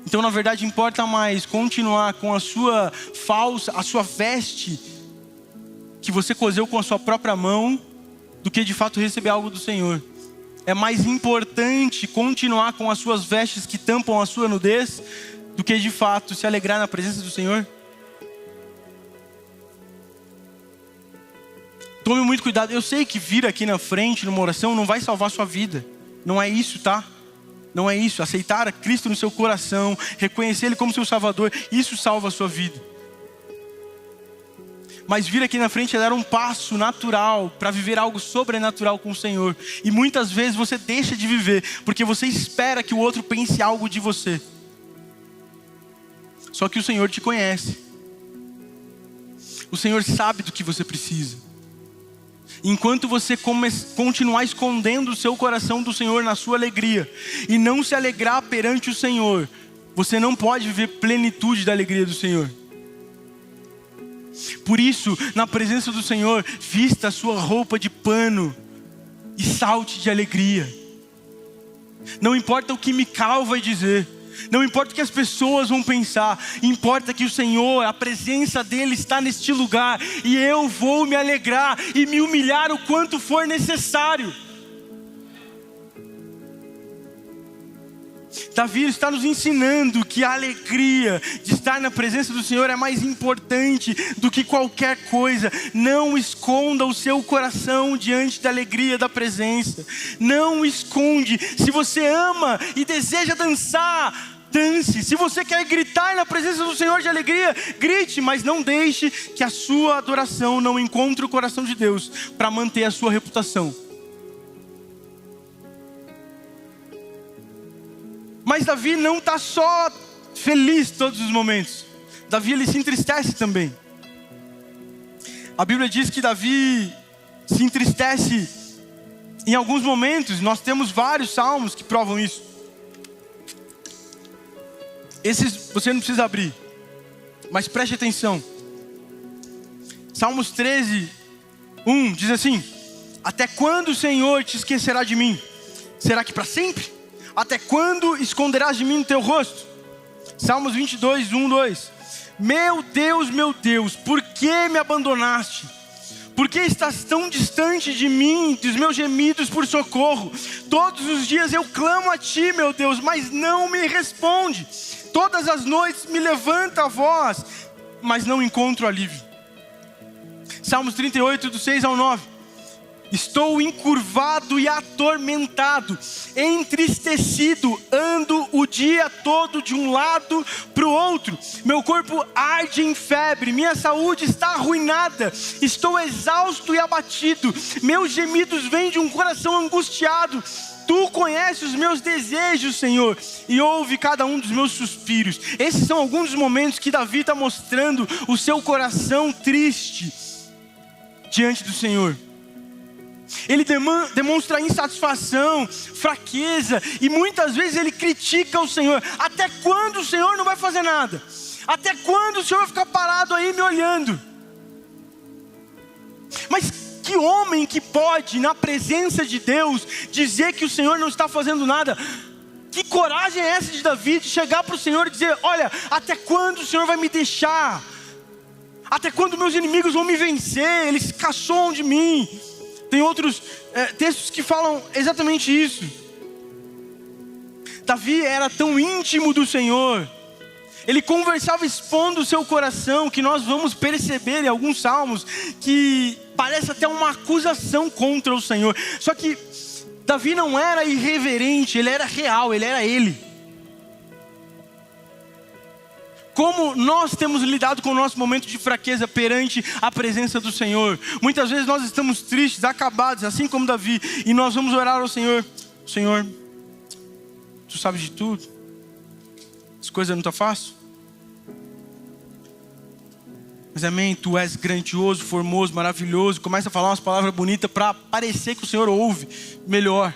Então, na verdade, importa mais continuar com a sua veste que você coseu com a sua própria mão, do que de fato receber algo do Senhor. É mais importante continuar com as suas vestes que tampam a sua nudez, do que de fato se alegrar na presença do Senhor. Tome muito cuidado. Eu sei que vir aqui na frente numa oração não vai salvar a sua vida. Não é isso, tá? Não é isso. Aceitar a Cristo no seu coração, reconhecer Ele como seu Salvador, isso salva a sua vida. Mas vir aqui na frente é dar um passo natural para viver algo sobrenatural com o Senhor. E muitas vezes você deixa de viver porque você espera que o outro pense algo de você. Só que o Senhor te conhece. O Senhor sabe do que você precisa. Enquanto você continuar escondendo o seu coração do Senhor na sua alegria e não se alegrar perante o Senhor, você não pode viver plenitude da alegria do Senhor. Por isso, na presença do Senhor, vista a sua roupa de pano e salte de alegria. Não importa o que Mical vai dizer, não importa o que as pessoas vão pensar, importa que o Senhor, a presença dEle está neste lugar, e eu vou me alegrar e me humilhar o quanto for necessário. Davi está nos ensinando que a alegria de estar na presença do Senhor é mais importante do que qualquer coisa. Não esconda o seu coração diante da alegria da presença. Não esconde. Se você ama e deseja dançar, dance. Se você quer gritar na presença do Senhor de alegria, grite, mas não deixe que a sua adoração não encontre o coração de Deus para manter a sua reputação. Mas Davi não está só feliz todos os momentos. Davi, ele se entristece também. A Bíblia diz que Davi se entristece em alguns momentos. Nós temos vários salmos que provam isso. Esses você não precisa abrir, mas preste atenção. Salmos 13, 1 diz assim: até quando o Senhor te esquecerá de mim? Será que para sempre? Até quando esconderás de mim o teu rosto? Salmos 22, 1, 2. Meu Deus, por que me abandonaste? Por que estás tão distante de mim, dos meus gemidos por socorro? Todos os dias eu clamo a ti, meu Deus, mas não me responde. Todas as noites me levanta a voz, mas não encontro alívio. Salmos 38, do 6 ao 9. Estou encurvado e atormentado, entristecido, ando o dia todo de um lado para o outro. Meu corpo arde em febre, minha saúde está arruinada, estou exausto e abatido. Meus gemidos vêm de um coração angustiado. Tu conheces os meus desejos, Senhor, e ouve cada um dos meus suspiros. Esses são alguns dos momentos que Davi está mostrando o seu coração triste diante do Senhor. Ele demonstra insatisfação, fraqueza, e muitas vezes ele critica o Senhor. Até quando o Senhor não vai fazer nada? Até quando o Senhor vai ficar parado aí me olhando? Mas que homem que pode, na presença de Deus, dizer que o Senhor não está fazendo nada? Que coragem é essa de Davi, de chegar para o Senhor e dizer: olha, até quando o Senhor vai me deixar? Até quando meus inimigos vão me vencer? Eles caçoam de mim. Tem outros textos que falam exatamente isso. Davi era tão íntimo do Senhor, ele conversava expondo o seu coração, que nós vamos perceber em alguns salmos que parece até uma acusação contra o Senhor. Só que Davi não era irreverente, ele era real, ele era ele. Como nós temos lidado com o nosso momento de fraqueza perante a presença do Senhor? Muitas vezes nós estamos tristes, acabados, assim como Davi, e nós vamos orar ao Senhor: Senhor, Tu sabes de tudo, as coisas não estão fáceis, mas amém, Tu és grandioso, formoso, maravilhoso. Começa a falar umas palavras bonitas para parecer que o Senhor ouve melhor.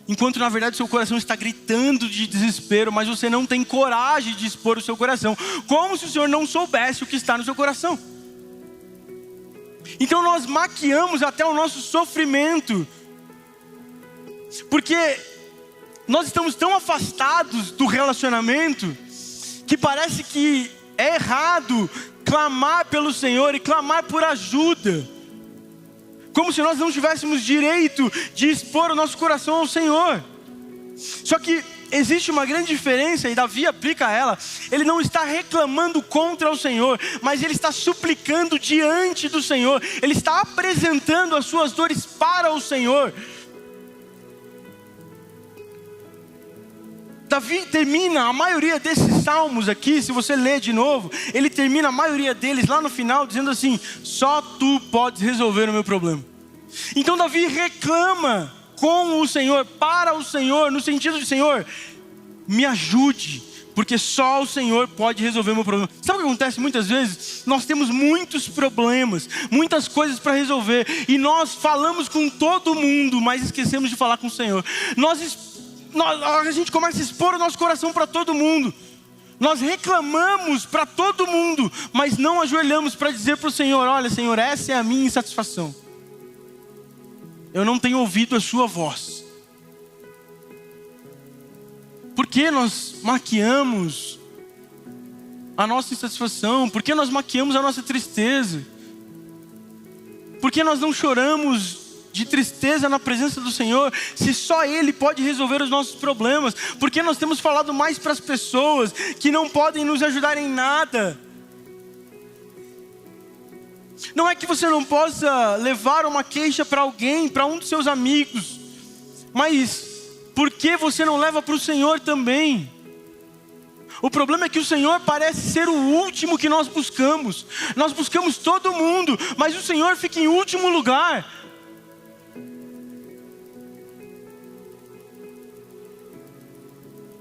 Enquanto na verdade seu coração está gritando de desespero, mas você não tem coragem de expor o seu coração, como se o Senhor não soubesse o que está no seu coração. Então nós maquiamos até o nosso sofrimento, porque nós estamos tão afastados do relacionamento, que parece que é errado clamar pelo Senhor e clamar por ajuda, como se nós não tivéssemos direito de expor o nosso coração ao Senhor. Só que existe uma grande diferença, e Davi aplica ela. Ele não está reclamando contra o Senhor, mas ele está suplicando diante do Senhor. Ele está apresentando as suas dores para o Senhor. Davi termina a maioria desses salmos aqui, se você ler de novo, ele termina a maioria deles lá no final dizendo assim: só tu podes resolver o meu problema. Então Davi reclama com o Senhor, para o Senhor, no sentido de: Senhor, me ajude, porque só o Senhor pode resolver o meu problema. Sabe o que acontece muitas vezes? Nós temos muitos problemas, muitas coisas para resolver, e nós falamos com todo mundo, mas esquecemos de falar com o Senhor. A gente começa a expor o nosso coração para todo mundo. Nós reclamamos para todo mundo, mas não ajoelhamos para dizer para o Senhor: olha, Senhor, essa é a minha insatisfação. Eu não tenho ouvido a sua voz. Por que nós maquiamos a nossa insatisfação? Por que nós maquiamos a nossa tristeza? Por que nós não choramos de tristeza na presença do Senhor, se só Ele pode resolver os nossos problemas? Por que nós temos falado mais para as pessoas que não podem nos ajudar em nada? Não é que você não possa levar uma queixa para alguém, para um dos seus amigos, mas por que você não leva para o Senhor também? O problema é que o Senhor parece ser o último que nós buscamos. Nós buscamos todo mundo, mas o Senhor fica em último lugar.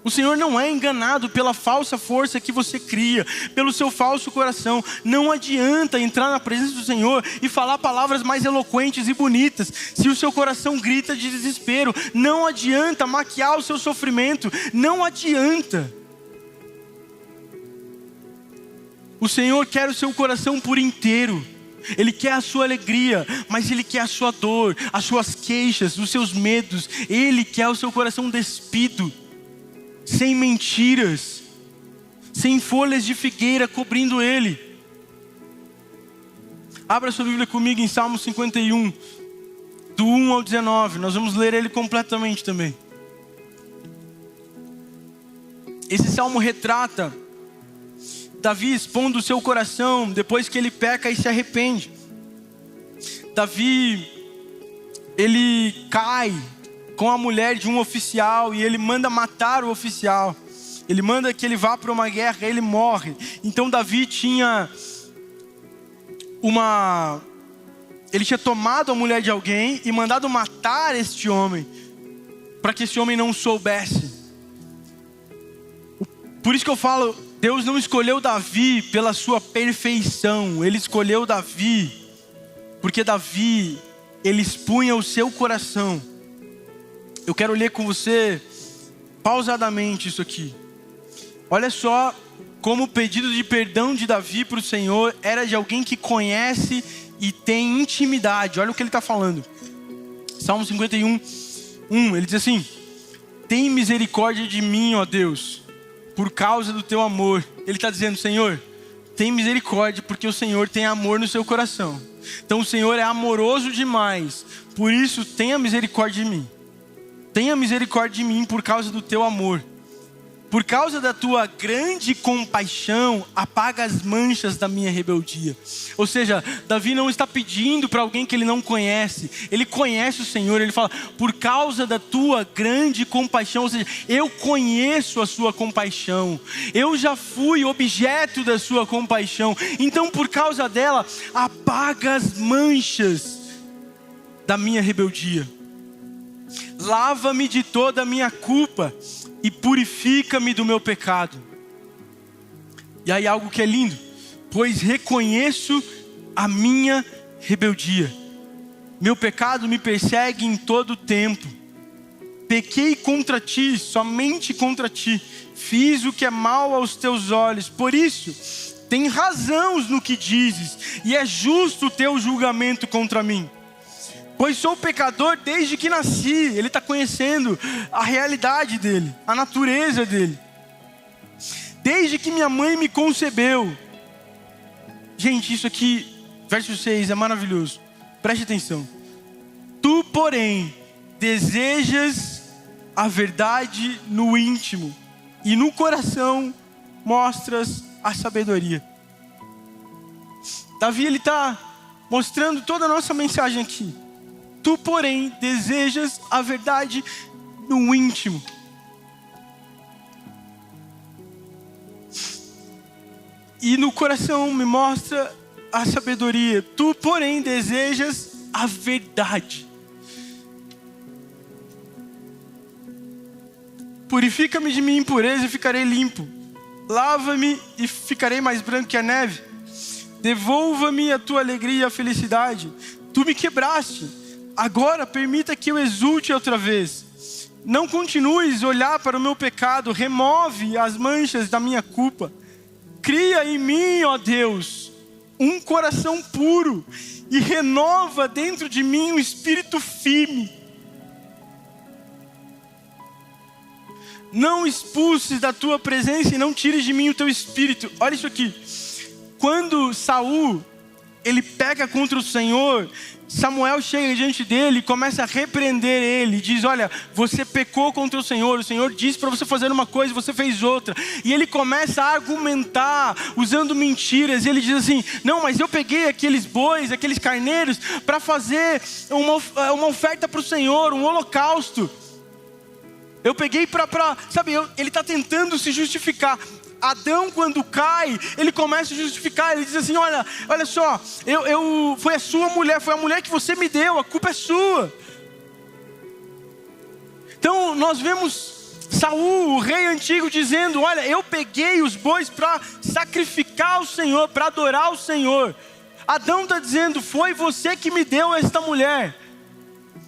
O Senhor não é enganado pela falsa força que você cria, pelo seu falso coração. Não adianta entrar na presença do Senhor e falar palavras mais eloquentes e bonitas, se o seu coração grita de desespero. Não adianta maquiar o seu sofrimento, não adianta. O Senhor quer o seu coração por inteiro. Ele quer a sua alegria, mas Ele quer a sua dor, as suas queixas, os seus medos. Ele quer o seu coração despido, sem mentiras, sem folhas de figueira cobrindo ele. Abra sua Bíblia comigo em Salmo 51, do 1 ao 19. Nós vamos ler ele completamente também. Esse salmo retrata Davi expondo o seu coração depois que ele peca e se arrepende. Davi, ele cai com a mulher de um oficial e ele manda matar o oficial. Ele manda que ele vá para uma guerra, ele morre. Então Davi ele tinha tomado a mulher de alguém e mandado matar este homem, para que esse homem não soubesse. Por isso que eu falo, Deus não escolheu Davi pela sua perfeição. Ele escolheu Davi porque Davi, ele expunha o seu coração. Eu quero ler com você pausadamente isso aqui. Olha só como o pedido de perdão de Davi para o Senhor era de alguém que conhece e tem intimidade. Olha o que ele está falando. Salmo 51, 1, ele diz assim: tem misericórdia de mim, ó Deus, por causa do teu amor. Ele está dizendo: Senhor, tem misericórdia, porque o Senhor tem amor no seu coração. Então o Senhor é amoroso demais, por isso tenha misericórdia de mim. Tenha misericórdia de mim por causa do teu amor. Por causa da tua grande compaixão, apaga as manchas da minha rebeldia. Ou seja, Davi não está pedindo para alguém que ele não conhece. Ele conhece o Senhor, ele fala: por causa da tua grande compaixão. Ou seja, eu conheço a sua compaixão. Eu já fui objeto da sua compaixão. Então, por causa dela, apaga as manchas da minha rebeldia. Lava-me de toda a minha culpa e purifica-me do meu pecado. E aí algo que é lindo: pois reconheço a minha rebeldia. Meu pecado me persegue em todo o tempo. Pequei contra ti, somente contra ti. Fiz o que é mal aos teus olhos. Por isso, tem razão no que dizes, e é justo o teu julgamento contra mim. Pois sou pecador desde que nasci. Ele está conhecendo a realidade dele, a natureza dele. desde que minha mãe me concebeu. Gente, isso aqui, verso 6, é maravilhoso. Preste atenção. Tu, porém, desejas a verdade no íntimo, e no coração mostras a sabedoria. Davi, ele está mostrando toda a nossa mensagem aqui. Tu, porém, desejas a verdade no íntimo. E no coração me mostra a sabedoria. Tu, porém, desejas a verdade. Purifica-me de minha impureza e ficarei limpo. Lava-me e ficarei mais branco que a neve. Devolva-me a tua alegria e a felicidade. Tu me quebraste. Agora permita que eu exulte outra vez. Não continues a olhar para o meu pecado. Remove as manchas da minha culpa. Cria em mim, ó Deus, um coração puro. E renova dentro de mim um espírito firme. Não expulses da tua presença e não tires de mim o teu espírito. Olha isso aqui. Quando Saul, ele pega contra o Senhor, Samuel chega diante dele e começa a repreender ele. Diz, olha, você pecou contra o Senhor disse para você fazer uma coisa e você fez outra. E ele começa a argumentar, usando mentiras. E ele diz assim, não, mas eu peguei aqueles bois, aqueles carneiros, para fazer uma oferta para o Senhor, um holocausto. Eu peguei sabe, ele está tentando se justificar. Adão, quando cai, ele começa a justificar. Ele diz assim, olha só, foi a sua mulher, foi a mulher que você me deu, a culpa é sua. Então nós vemos Saul, o rei antigo, dizendo, olha, eu peguei os bois para sacrificar ao Senhor, para adorar ao Senhor. Adão está dizendo, foi você que me deu esta mulher.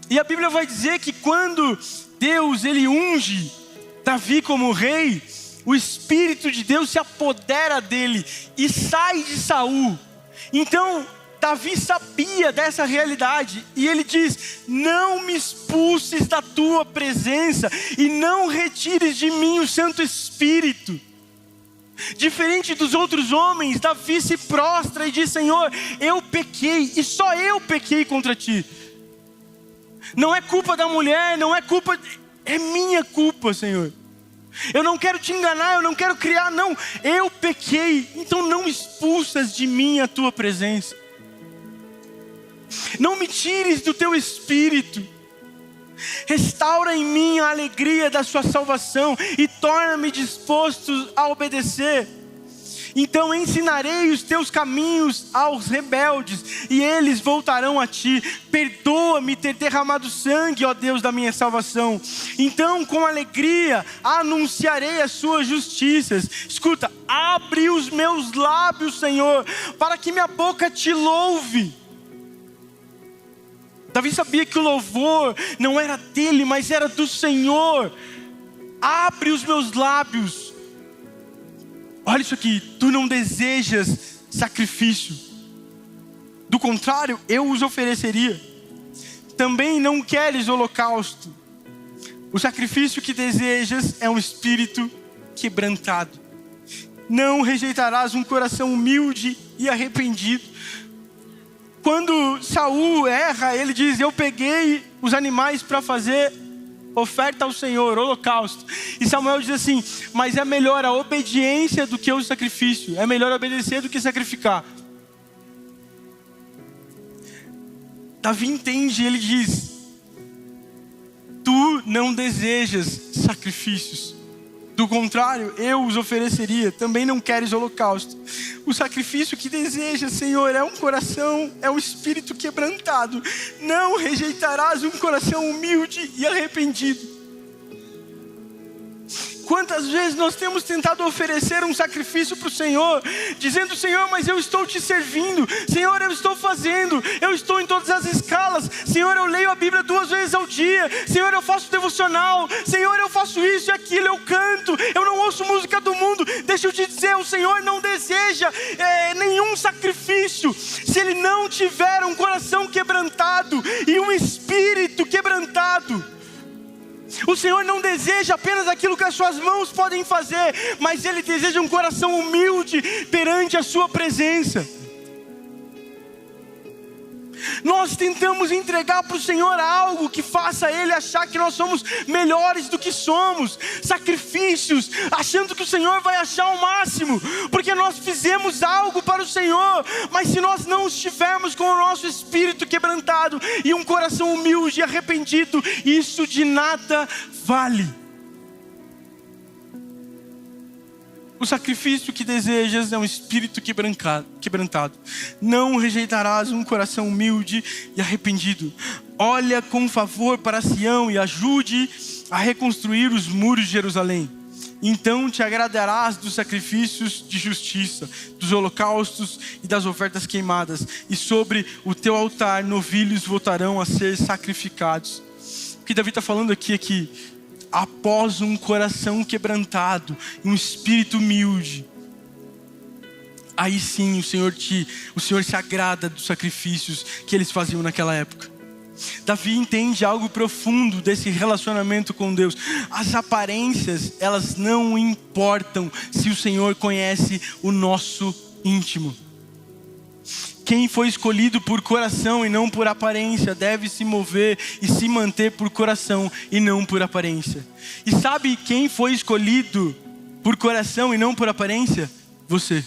E a Bíblia vai dizer que quando Deus, ele unge Davi como rei, o Espírito de Deus se apodera dele e sai de Saul. Então Davi sabia dessa realidade e ele diz, não me expulses da tua presença e não retires de mim o Santo Espírito. Diferente dos outros homens, Davi se prostra e diz, Senhor, eu pequei e só eu pequei contra ti. Não é culpa da mulher, não é culpa, é minha culpa, Senhor. Eu não quero te enganar, eu não quero criar, não. Eu pequei, então não expulsas de mim a tua presença. Não me tires do teu espírito. Restaura em mim a alegria da sua salvação e torna-me disposto a obedecer. Então ensinarei os teus caminhos aos rebeldes e eles voltarão a ti. Perdoa-me ter derramado sangue, ó Deus da minha salvação. Então com alegria anunciarei as suas justiças. Escuta, abre os meus lábios, Senhor, para que minha boca te louve. Davi sabia que o louvor não era dele, mas era do Senhor. Abre os meus lábios. Olha isso aqui, tu não desejas sacrifício. Do contrário, eu os ofereceria. Também não queres holocausto. O sacrifício que desejas é um espírito quebrantado. Não rejeitarás um coração humilde e arrependido. Quando Saul erra, ele diz, eu peguei os animais para fazer oferta ao Senhor, holocausto. E Samuel diz assim, mas é melhor a obediência do que o sacrifício. É melhor obedecer do que sacrificar. Davi entende, ele diz, tu não desejas sacrifícios. Do contrário, eu os ofereceria. Também não queres holocausto. O sacrifício que desejas, Senhor, é um coração, é um espírito quebrantado. Não rejeitarás um coração humilde e arrependido. Quantas vezes nós temos tentado oferecer um sacrifício para o Senhor, dizendo, Senhor, mas eu estou te servindo, Senhor, eu estou fazendo, eu estou em todas as escalas, Senhor, eu leio a Bíblia 2 vezes ao dia, Senhor, eu faço devocional, Senhor, eu faço isso e aquilo, eu canto, eu não ouço música do mundo. Deixa eu te dizer, o Senhor não deseja nenhum sacrifício, se Ele não tiver um coração quebrantado e um espírito quebrantado. O Senhor não deseja apenas aquilo que as suas mãos podem fazer, mas Ele deseja um coração humilde perante a sua presença. Nós tentamos entregar para o Senhor algo que faça Ele achar que nós somos melhores do que somos. Sacrifícios, achando que o Senhor vai achar o máximo, porque nós fizemos algo para o Senhor. Mas se nós não estivermos com o nosso espírito quebrantado e um coração humilde e arrependido, isso de nada vale. O sacrifício que desejas é um espírito quebrantado. Não rejeitarás um coração humilde e arrependido. Olha com favor para Sião e ajude a reconstruir os muros de Jerusalém. Então te agradarás dos sacrifícios de justiça, dos holocaustos e das ofertas queimadas. E sobre o teu altar novilhos voltarão a ser sacrificados. O que Davi está falando aqui é que após um coração quebrantado, um espírito humilde, aí sim o Senhor se agrada dos sacrifícios que eles faziam naquela época. Davi entende algo profundo desse relacionamento com Deus. As aparências, elas não importam se o Senhor conhece o nosso íntimo. Quem foi escolhido por coração e não por aparência deve se mover e se manter por coração e não por aparência. E sabe quem foi escolhido por coração e não por aparência? Você.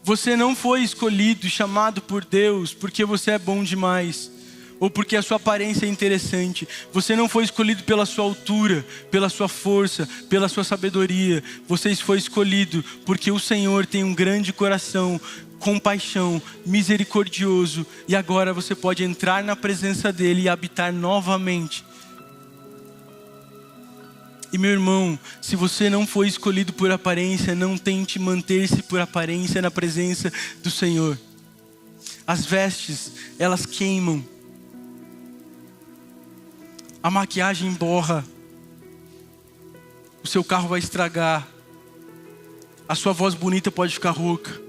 Você não foi escolhido e chamado por Deus porque você é bom demais, ou porque a sua aparência é interessante. Você não foi escolhido pela sua altura, pela sua força, pela sua sabedoria. Você foi escolhido porque o Senhor tem um grande coração, compaixão, misericordioso. E agora você pode entrar na presença dEle e habitar novamente. E meu irmão, se você não foi escolhido por aparência, não tente manter-se por aparência na presença do Senhor. As vestes, elas queimam. A maquiagem borra, o seu carro vai estragar, a sua voz bonita pode ficar rouca,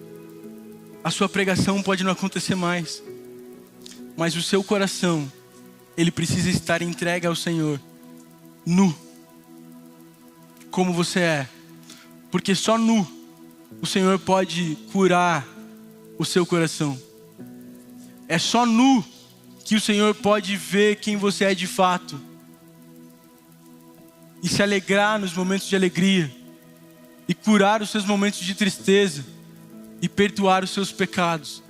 a sua pregação pode não acontecer mais, mas o seu coração, ele precisa estar entregue ao Senhor, nu, como você é, porque só nu o Senhor pode curar o seu coração. É só nu que o Senhor pode ver quem você é de fato e se alegrar nos momentos de alegria e curar os seus momentos de tristeza e perdoar os seus pecados,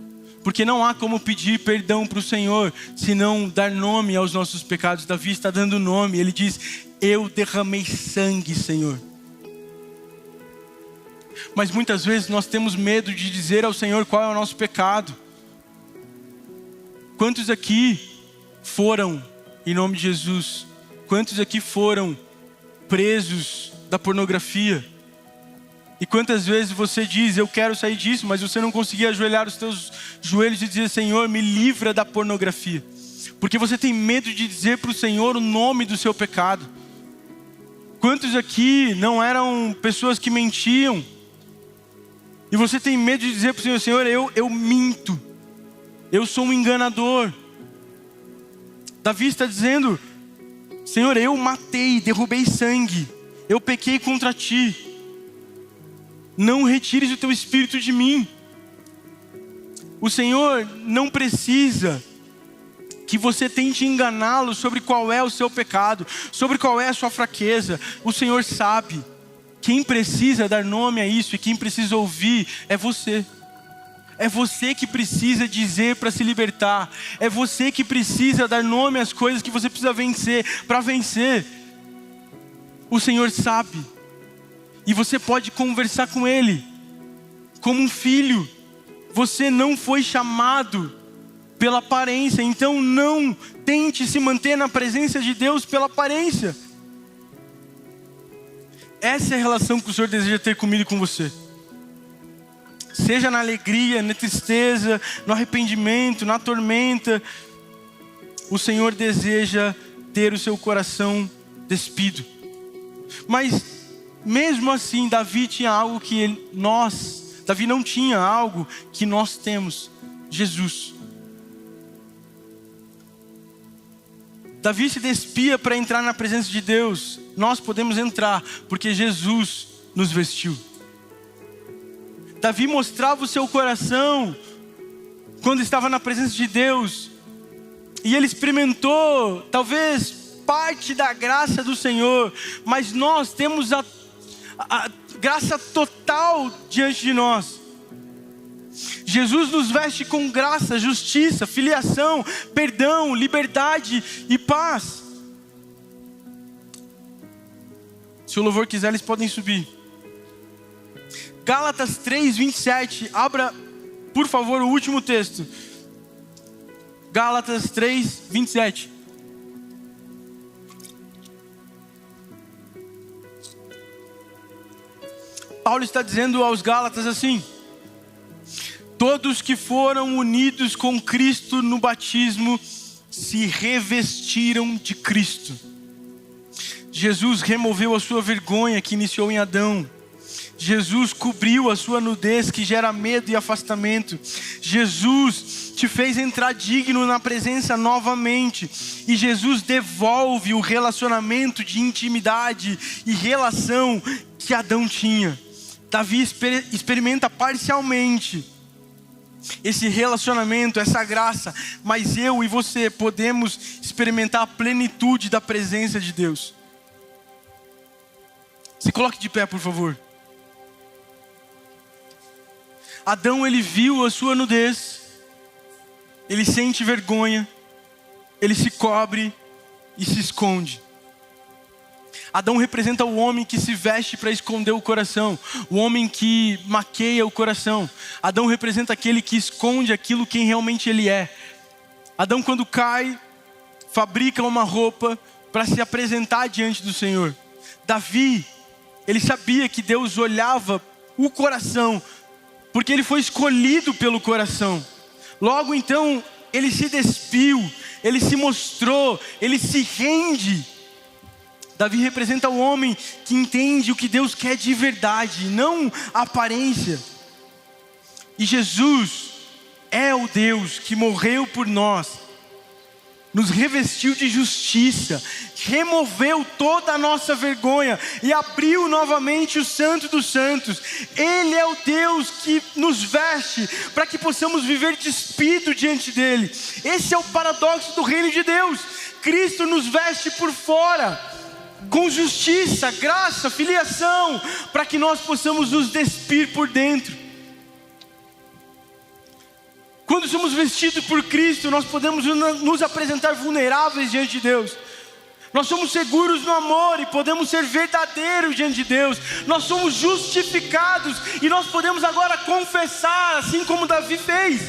porque não há como pedir perdão para o Senhor se não dar nome aos nossos pecados. Davi está dando nome, ele diz: eu derramei sangue, Senhor. Mas muitas vezes nós temos medo de dizer ao Senhor qual é o nosso pecado. Quantos aqui foram, em nome de Jesus, quantos aqui foram presos da pornografia? E quantas vezes você diz: eu quero sair disso, mas você não conseguia ajoelhar os teus joelhos e dizer: Senhor, me livra da pornografia, porque você tem medo de dizer para o Senhor o nome do seu pecado. Quantos aqui não eram pessoas que mentiam, e você tem medo de dizer para o Senhor: Senhor, eu minto, eu sou um enganador. Davi está dizendo: Senhor, eu matei, derrubei sangue, eu pequei contra Ti, não retires o Teu Espírito de mim. O Senhor não precisa que você tente enganá-lo sobre qual é o seu pecado, sobre qual é a sua fraqueza. O Senhor sabe. Quem precisa dar nome a isso e quem precisa ouvir é você. É você que precisa dizer para se libertar. É você que precisa dar nome às coisas que você precisa vencer. Para vencer, o Senhor sabe. E você pode conversar com Ele como um filho. Você não foi chamado pela aparência, então não tente se manter na presença de Deus pela aparência. Essa é a relação que o Senhor deseja ter comigo e com você. Seja na alegria, na tristeza, no arrependimento, na tormenta, o Senhor deseja ter o seu coração despido. Mas mesmo assim, Davi tinha algo que Davi não tinha algo que nós temos: Jesus. Davi se despia para entrar na presença de Deus. Nós podemos entrar porque Jesus nos vestiu. Davi mostrava o seu coração quando estava na presença de Deus. E ele experimentou talvez parte da graça do Senhor. Mas nós temos a graça total diante de nós. Jesus nos veste com graça, justiça, filiação, perdão, liberdade e paz. Se o louvor quiser, eles podem subir. Gálatas 3:27. Abra, por favor, o último texto. Gálatas 3:27. Paulo está dizendo aos Gálatas assim: todos que foram unidos com Cristo no batismo se revestiram de Cristo. Jesus removeu a sua vergonha que iniciou em Adão. Jesus cobriu a sua nudez que gera medo e afastamento. Jesus te fez entrar digno na presença novamente. E Jesus devolve o relacionamento de intimidade e relação que Adão tinha. Davi experimenta parcialmente esse relacionamento, essa graça, mas eu e você podemos experimentar a plenitude da presença de Deus. Se coloque de pé, por favor. Adão, ele viu a sua nudez, ele sente vergonha, ele se cobre e se esconde. Adão representa o homem que se veste para esconder o coração, o homem que maqueia o coração. Adão representa aquele que esconde aquilo quem realmente ele é. Adão, quando cai, fabrica uma roupa para se apresentar diante do Senhor. Davi, ele sabia que Deus olhava o coração, porque ele foi escolhido pelo coração. Logo então, ele se despiu, ele se mostrou, ele se rende. Davi representa o homem que entende o que Deus quer de verdade, não a aparência. E Jesus é o Deus que morreu por nós, nos revestiu de justiça, removeu toda a nossa vergonha e abriu novamente o Santo dos Santos. Ele é o Deus que nos veste para que possamos viver despido diante dele. Esse é o paradoxo do reino de Deus. Cristo nos veste por fora, com justiça, graça, filiação, para que nós possamos nos despir por dentro. Quando somos vestidos por Cristo, nós podemos nos apresentar vulneráveis diante de Deus. Nós somos seguros no amor e podemos ser verdadeiros diante de Deus. Nós somos justificados e nós podemos agora confessar, assim como Davi fez.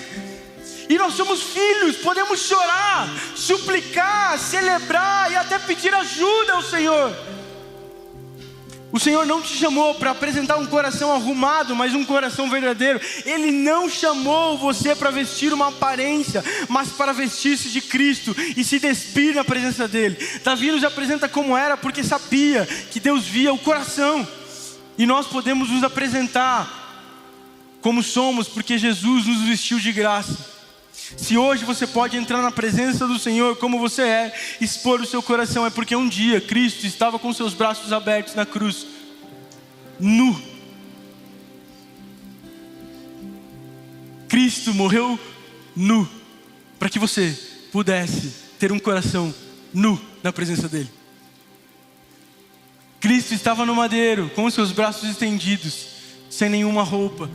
E nós somos filhos, podemos chorar, suplicar, celebrar e até pedir ajuda ao Senhor. O Senhor não te chamou para apresentar um coração arrumado, mas um coração verdadeiro. Ele não chamou você para vestir uma aparência, mas para vestir-se de Cristo e se despir na presença dEle. Davi nos apresenta como era, porque sabia que Deus via o coração. E nós podemos nos apresentar como somos, porque Jesus nos vestiu de graça. Se hoje você pode entrar na presença do Senhor como você é, expor o seu coração, é porque um dia Cristo estava com seus braços abertos na cruz, nu. Cristo morreu nu, para que você pudesse ter um coração nu na presença dEle. Cristo estava no madeiro, com os seus braços estendidos, sem nenhuma roupa,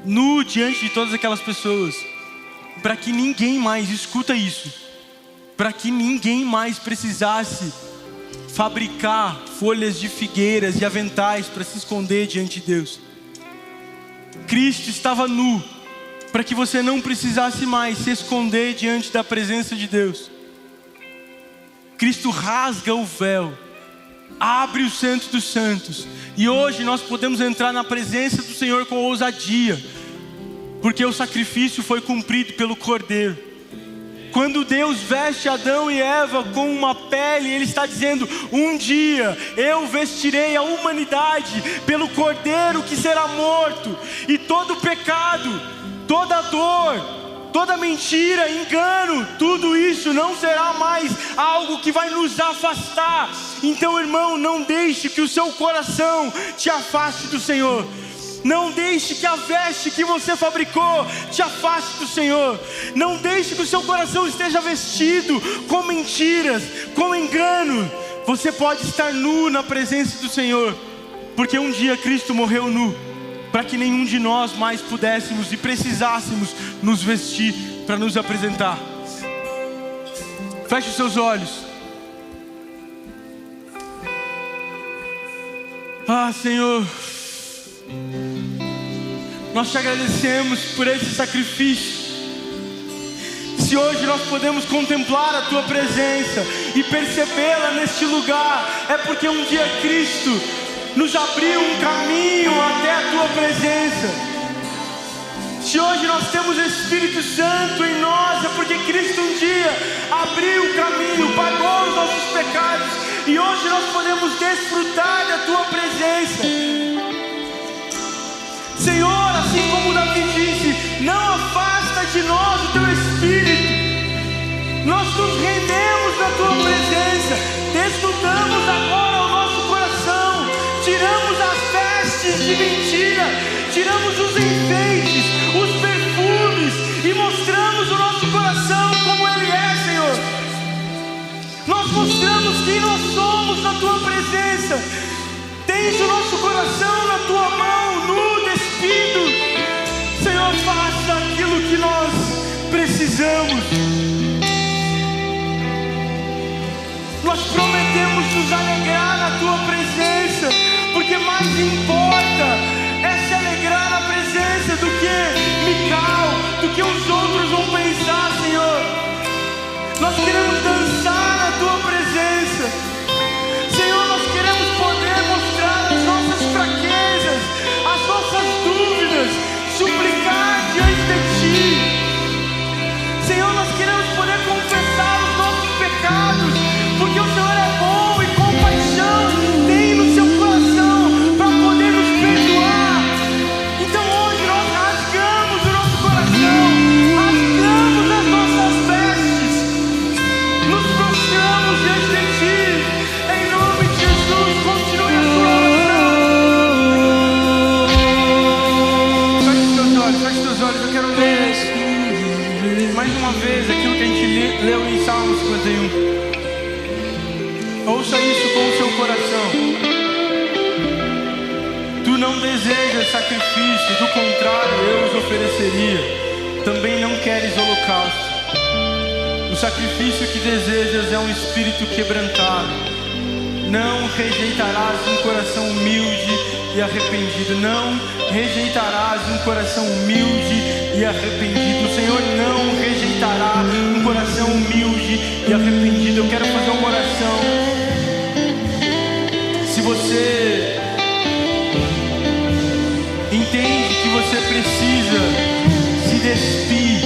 nu diante de todas aquelas pessoas, para que ninguém mais, escuta isso, para que ninguém mais precisasse fabricar folhas de figueiras e aventais para se esconder diante de Deus. Cristo estava nu, para que você não precisasse mais se esconder diante da presença de Deus. Cristo rasga o véu, abre o Santo dos Santos, e hoje nós podemos entrar na presença do Senhor com ousadia, porque o sacrifício foi cumprido pelo Cordeiro. Quando Deus veste Adão e Eva com uma pele, Ele está dizendo: um dia eu vestirei a humanidade pelo Cordeiro que será morto, e todo pecado, toda dor, toda mentira, engano, tudo isso não será mais algo que vai nos afastar. Então, irmão, não deixe que o seu coração te afaste do Senhor. Não deixe que a veste que você fabricou te afaste do Senhor. Não deixe que o seu coração esteja vestido com mentiras, com engano. Você pode estar nu na presença do Senhor, porque um dia Cristo morreu nu, para que nenhum de nós mais pudéssemos e precisássemos nos vestir para nos apresentar. Feche os seus olhos. Ah, Senhor, nós te agradecemos por esse sacrifício. Se hoje nós podemos contemplar a Tua presença e percebê-la neste lugar, é porque um dia Cristo nos abriu um caminho até a Tua presença. Se hoje nós temos o Espírito Santo em nós, é porque Cristo um dia abriu o caminho, pagou os nossos pecados, e hoje nós podemos desfrutar da Tua presença. Senhor, assim como Davi disse, não afasta de nós o Teu Espírito. Nós nos rendemos na Tua presença, desnudamos agora o nosso coração, tiramos as vestes de mentira, tiramos os enfeites, os perfumes e mostramos o nosso coração como ele é, Senhor. Nós mostramos quem nós somos na Tua presença. Tens o nosso coração na Tua mão, nu, despido. Senhor, faça aquilo que nós precisamos. Nós prometemos nos alegrar na Tua presença, porque mais importa é se alegrar na presença do que Mical, do que os outros vão pensar, Senhor. Nós queremos dançar na Tua presença, Senhor. Nós queremos poder mostrar as nossas fraquezas, as nossas dúvidas, suplicar diante de Ti, Senhor. Nós queremos poder confessar os nossos pecados, porque o Senhor é bom e compaixão tem no seu coração para poder nos perdoar. Então hoje nós rasgamos o nosso coração, rasgamos as nossas vestes, nos prostramos diante de Ti, em nome de Jesus. Continue a sua oração. Feche seus olhos, eu quero ler mais uma vez aquilo que a gente leu em Salmos 51. Ouça isso com o seu coração. Tu não desejas sacrifício, do contrário eu os ofereceria. Também não queres holocausto. O sacrifício que desejas é um espírito quebrantado. Não rejeitarás um coração humilde e arrependido. Não rejeitarás um coração humilde e arrependido. O Senhor não rejeitará um coração humilde e arrependido. Eu quero fazer uma oração. Se você entende que você precisa se despir,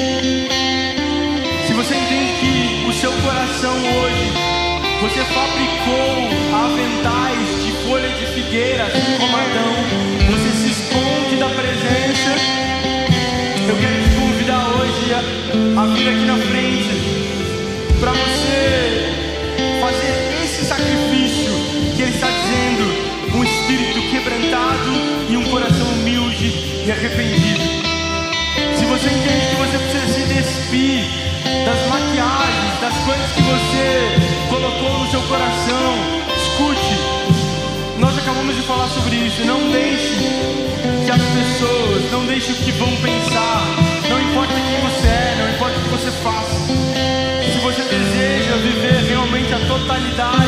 se você entende que o seu coração hoje, você fabricou aventais de folha de figueira, assim como Adão, você se esconde da presença, eu quero te convidar hoje a vir aqui na frente, para você fazer esse sacrifício que Ele está dizendo, um espírito quebrantado e um coração humilde e arrependido. Se você entende que você precisa se despir das maquiagens, das coisas que você colocou no seu coração, escute, nós acabamos de falar sobre isso. Não deixe que as pessoas, não deixe o que vão pensar, não importa quem você é, não importa o que você faça. Se você deseja viver realmente a totalidade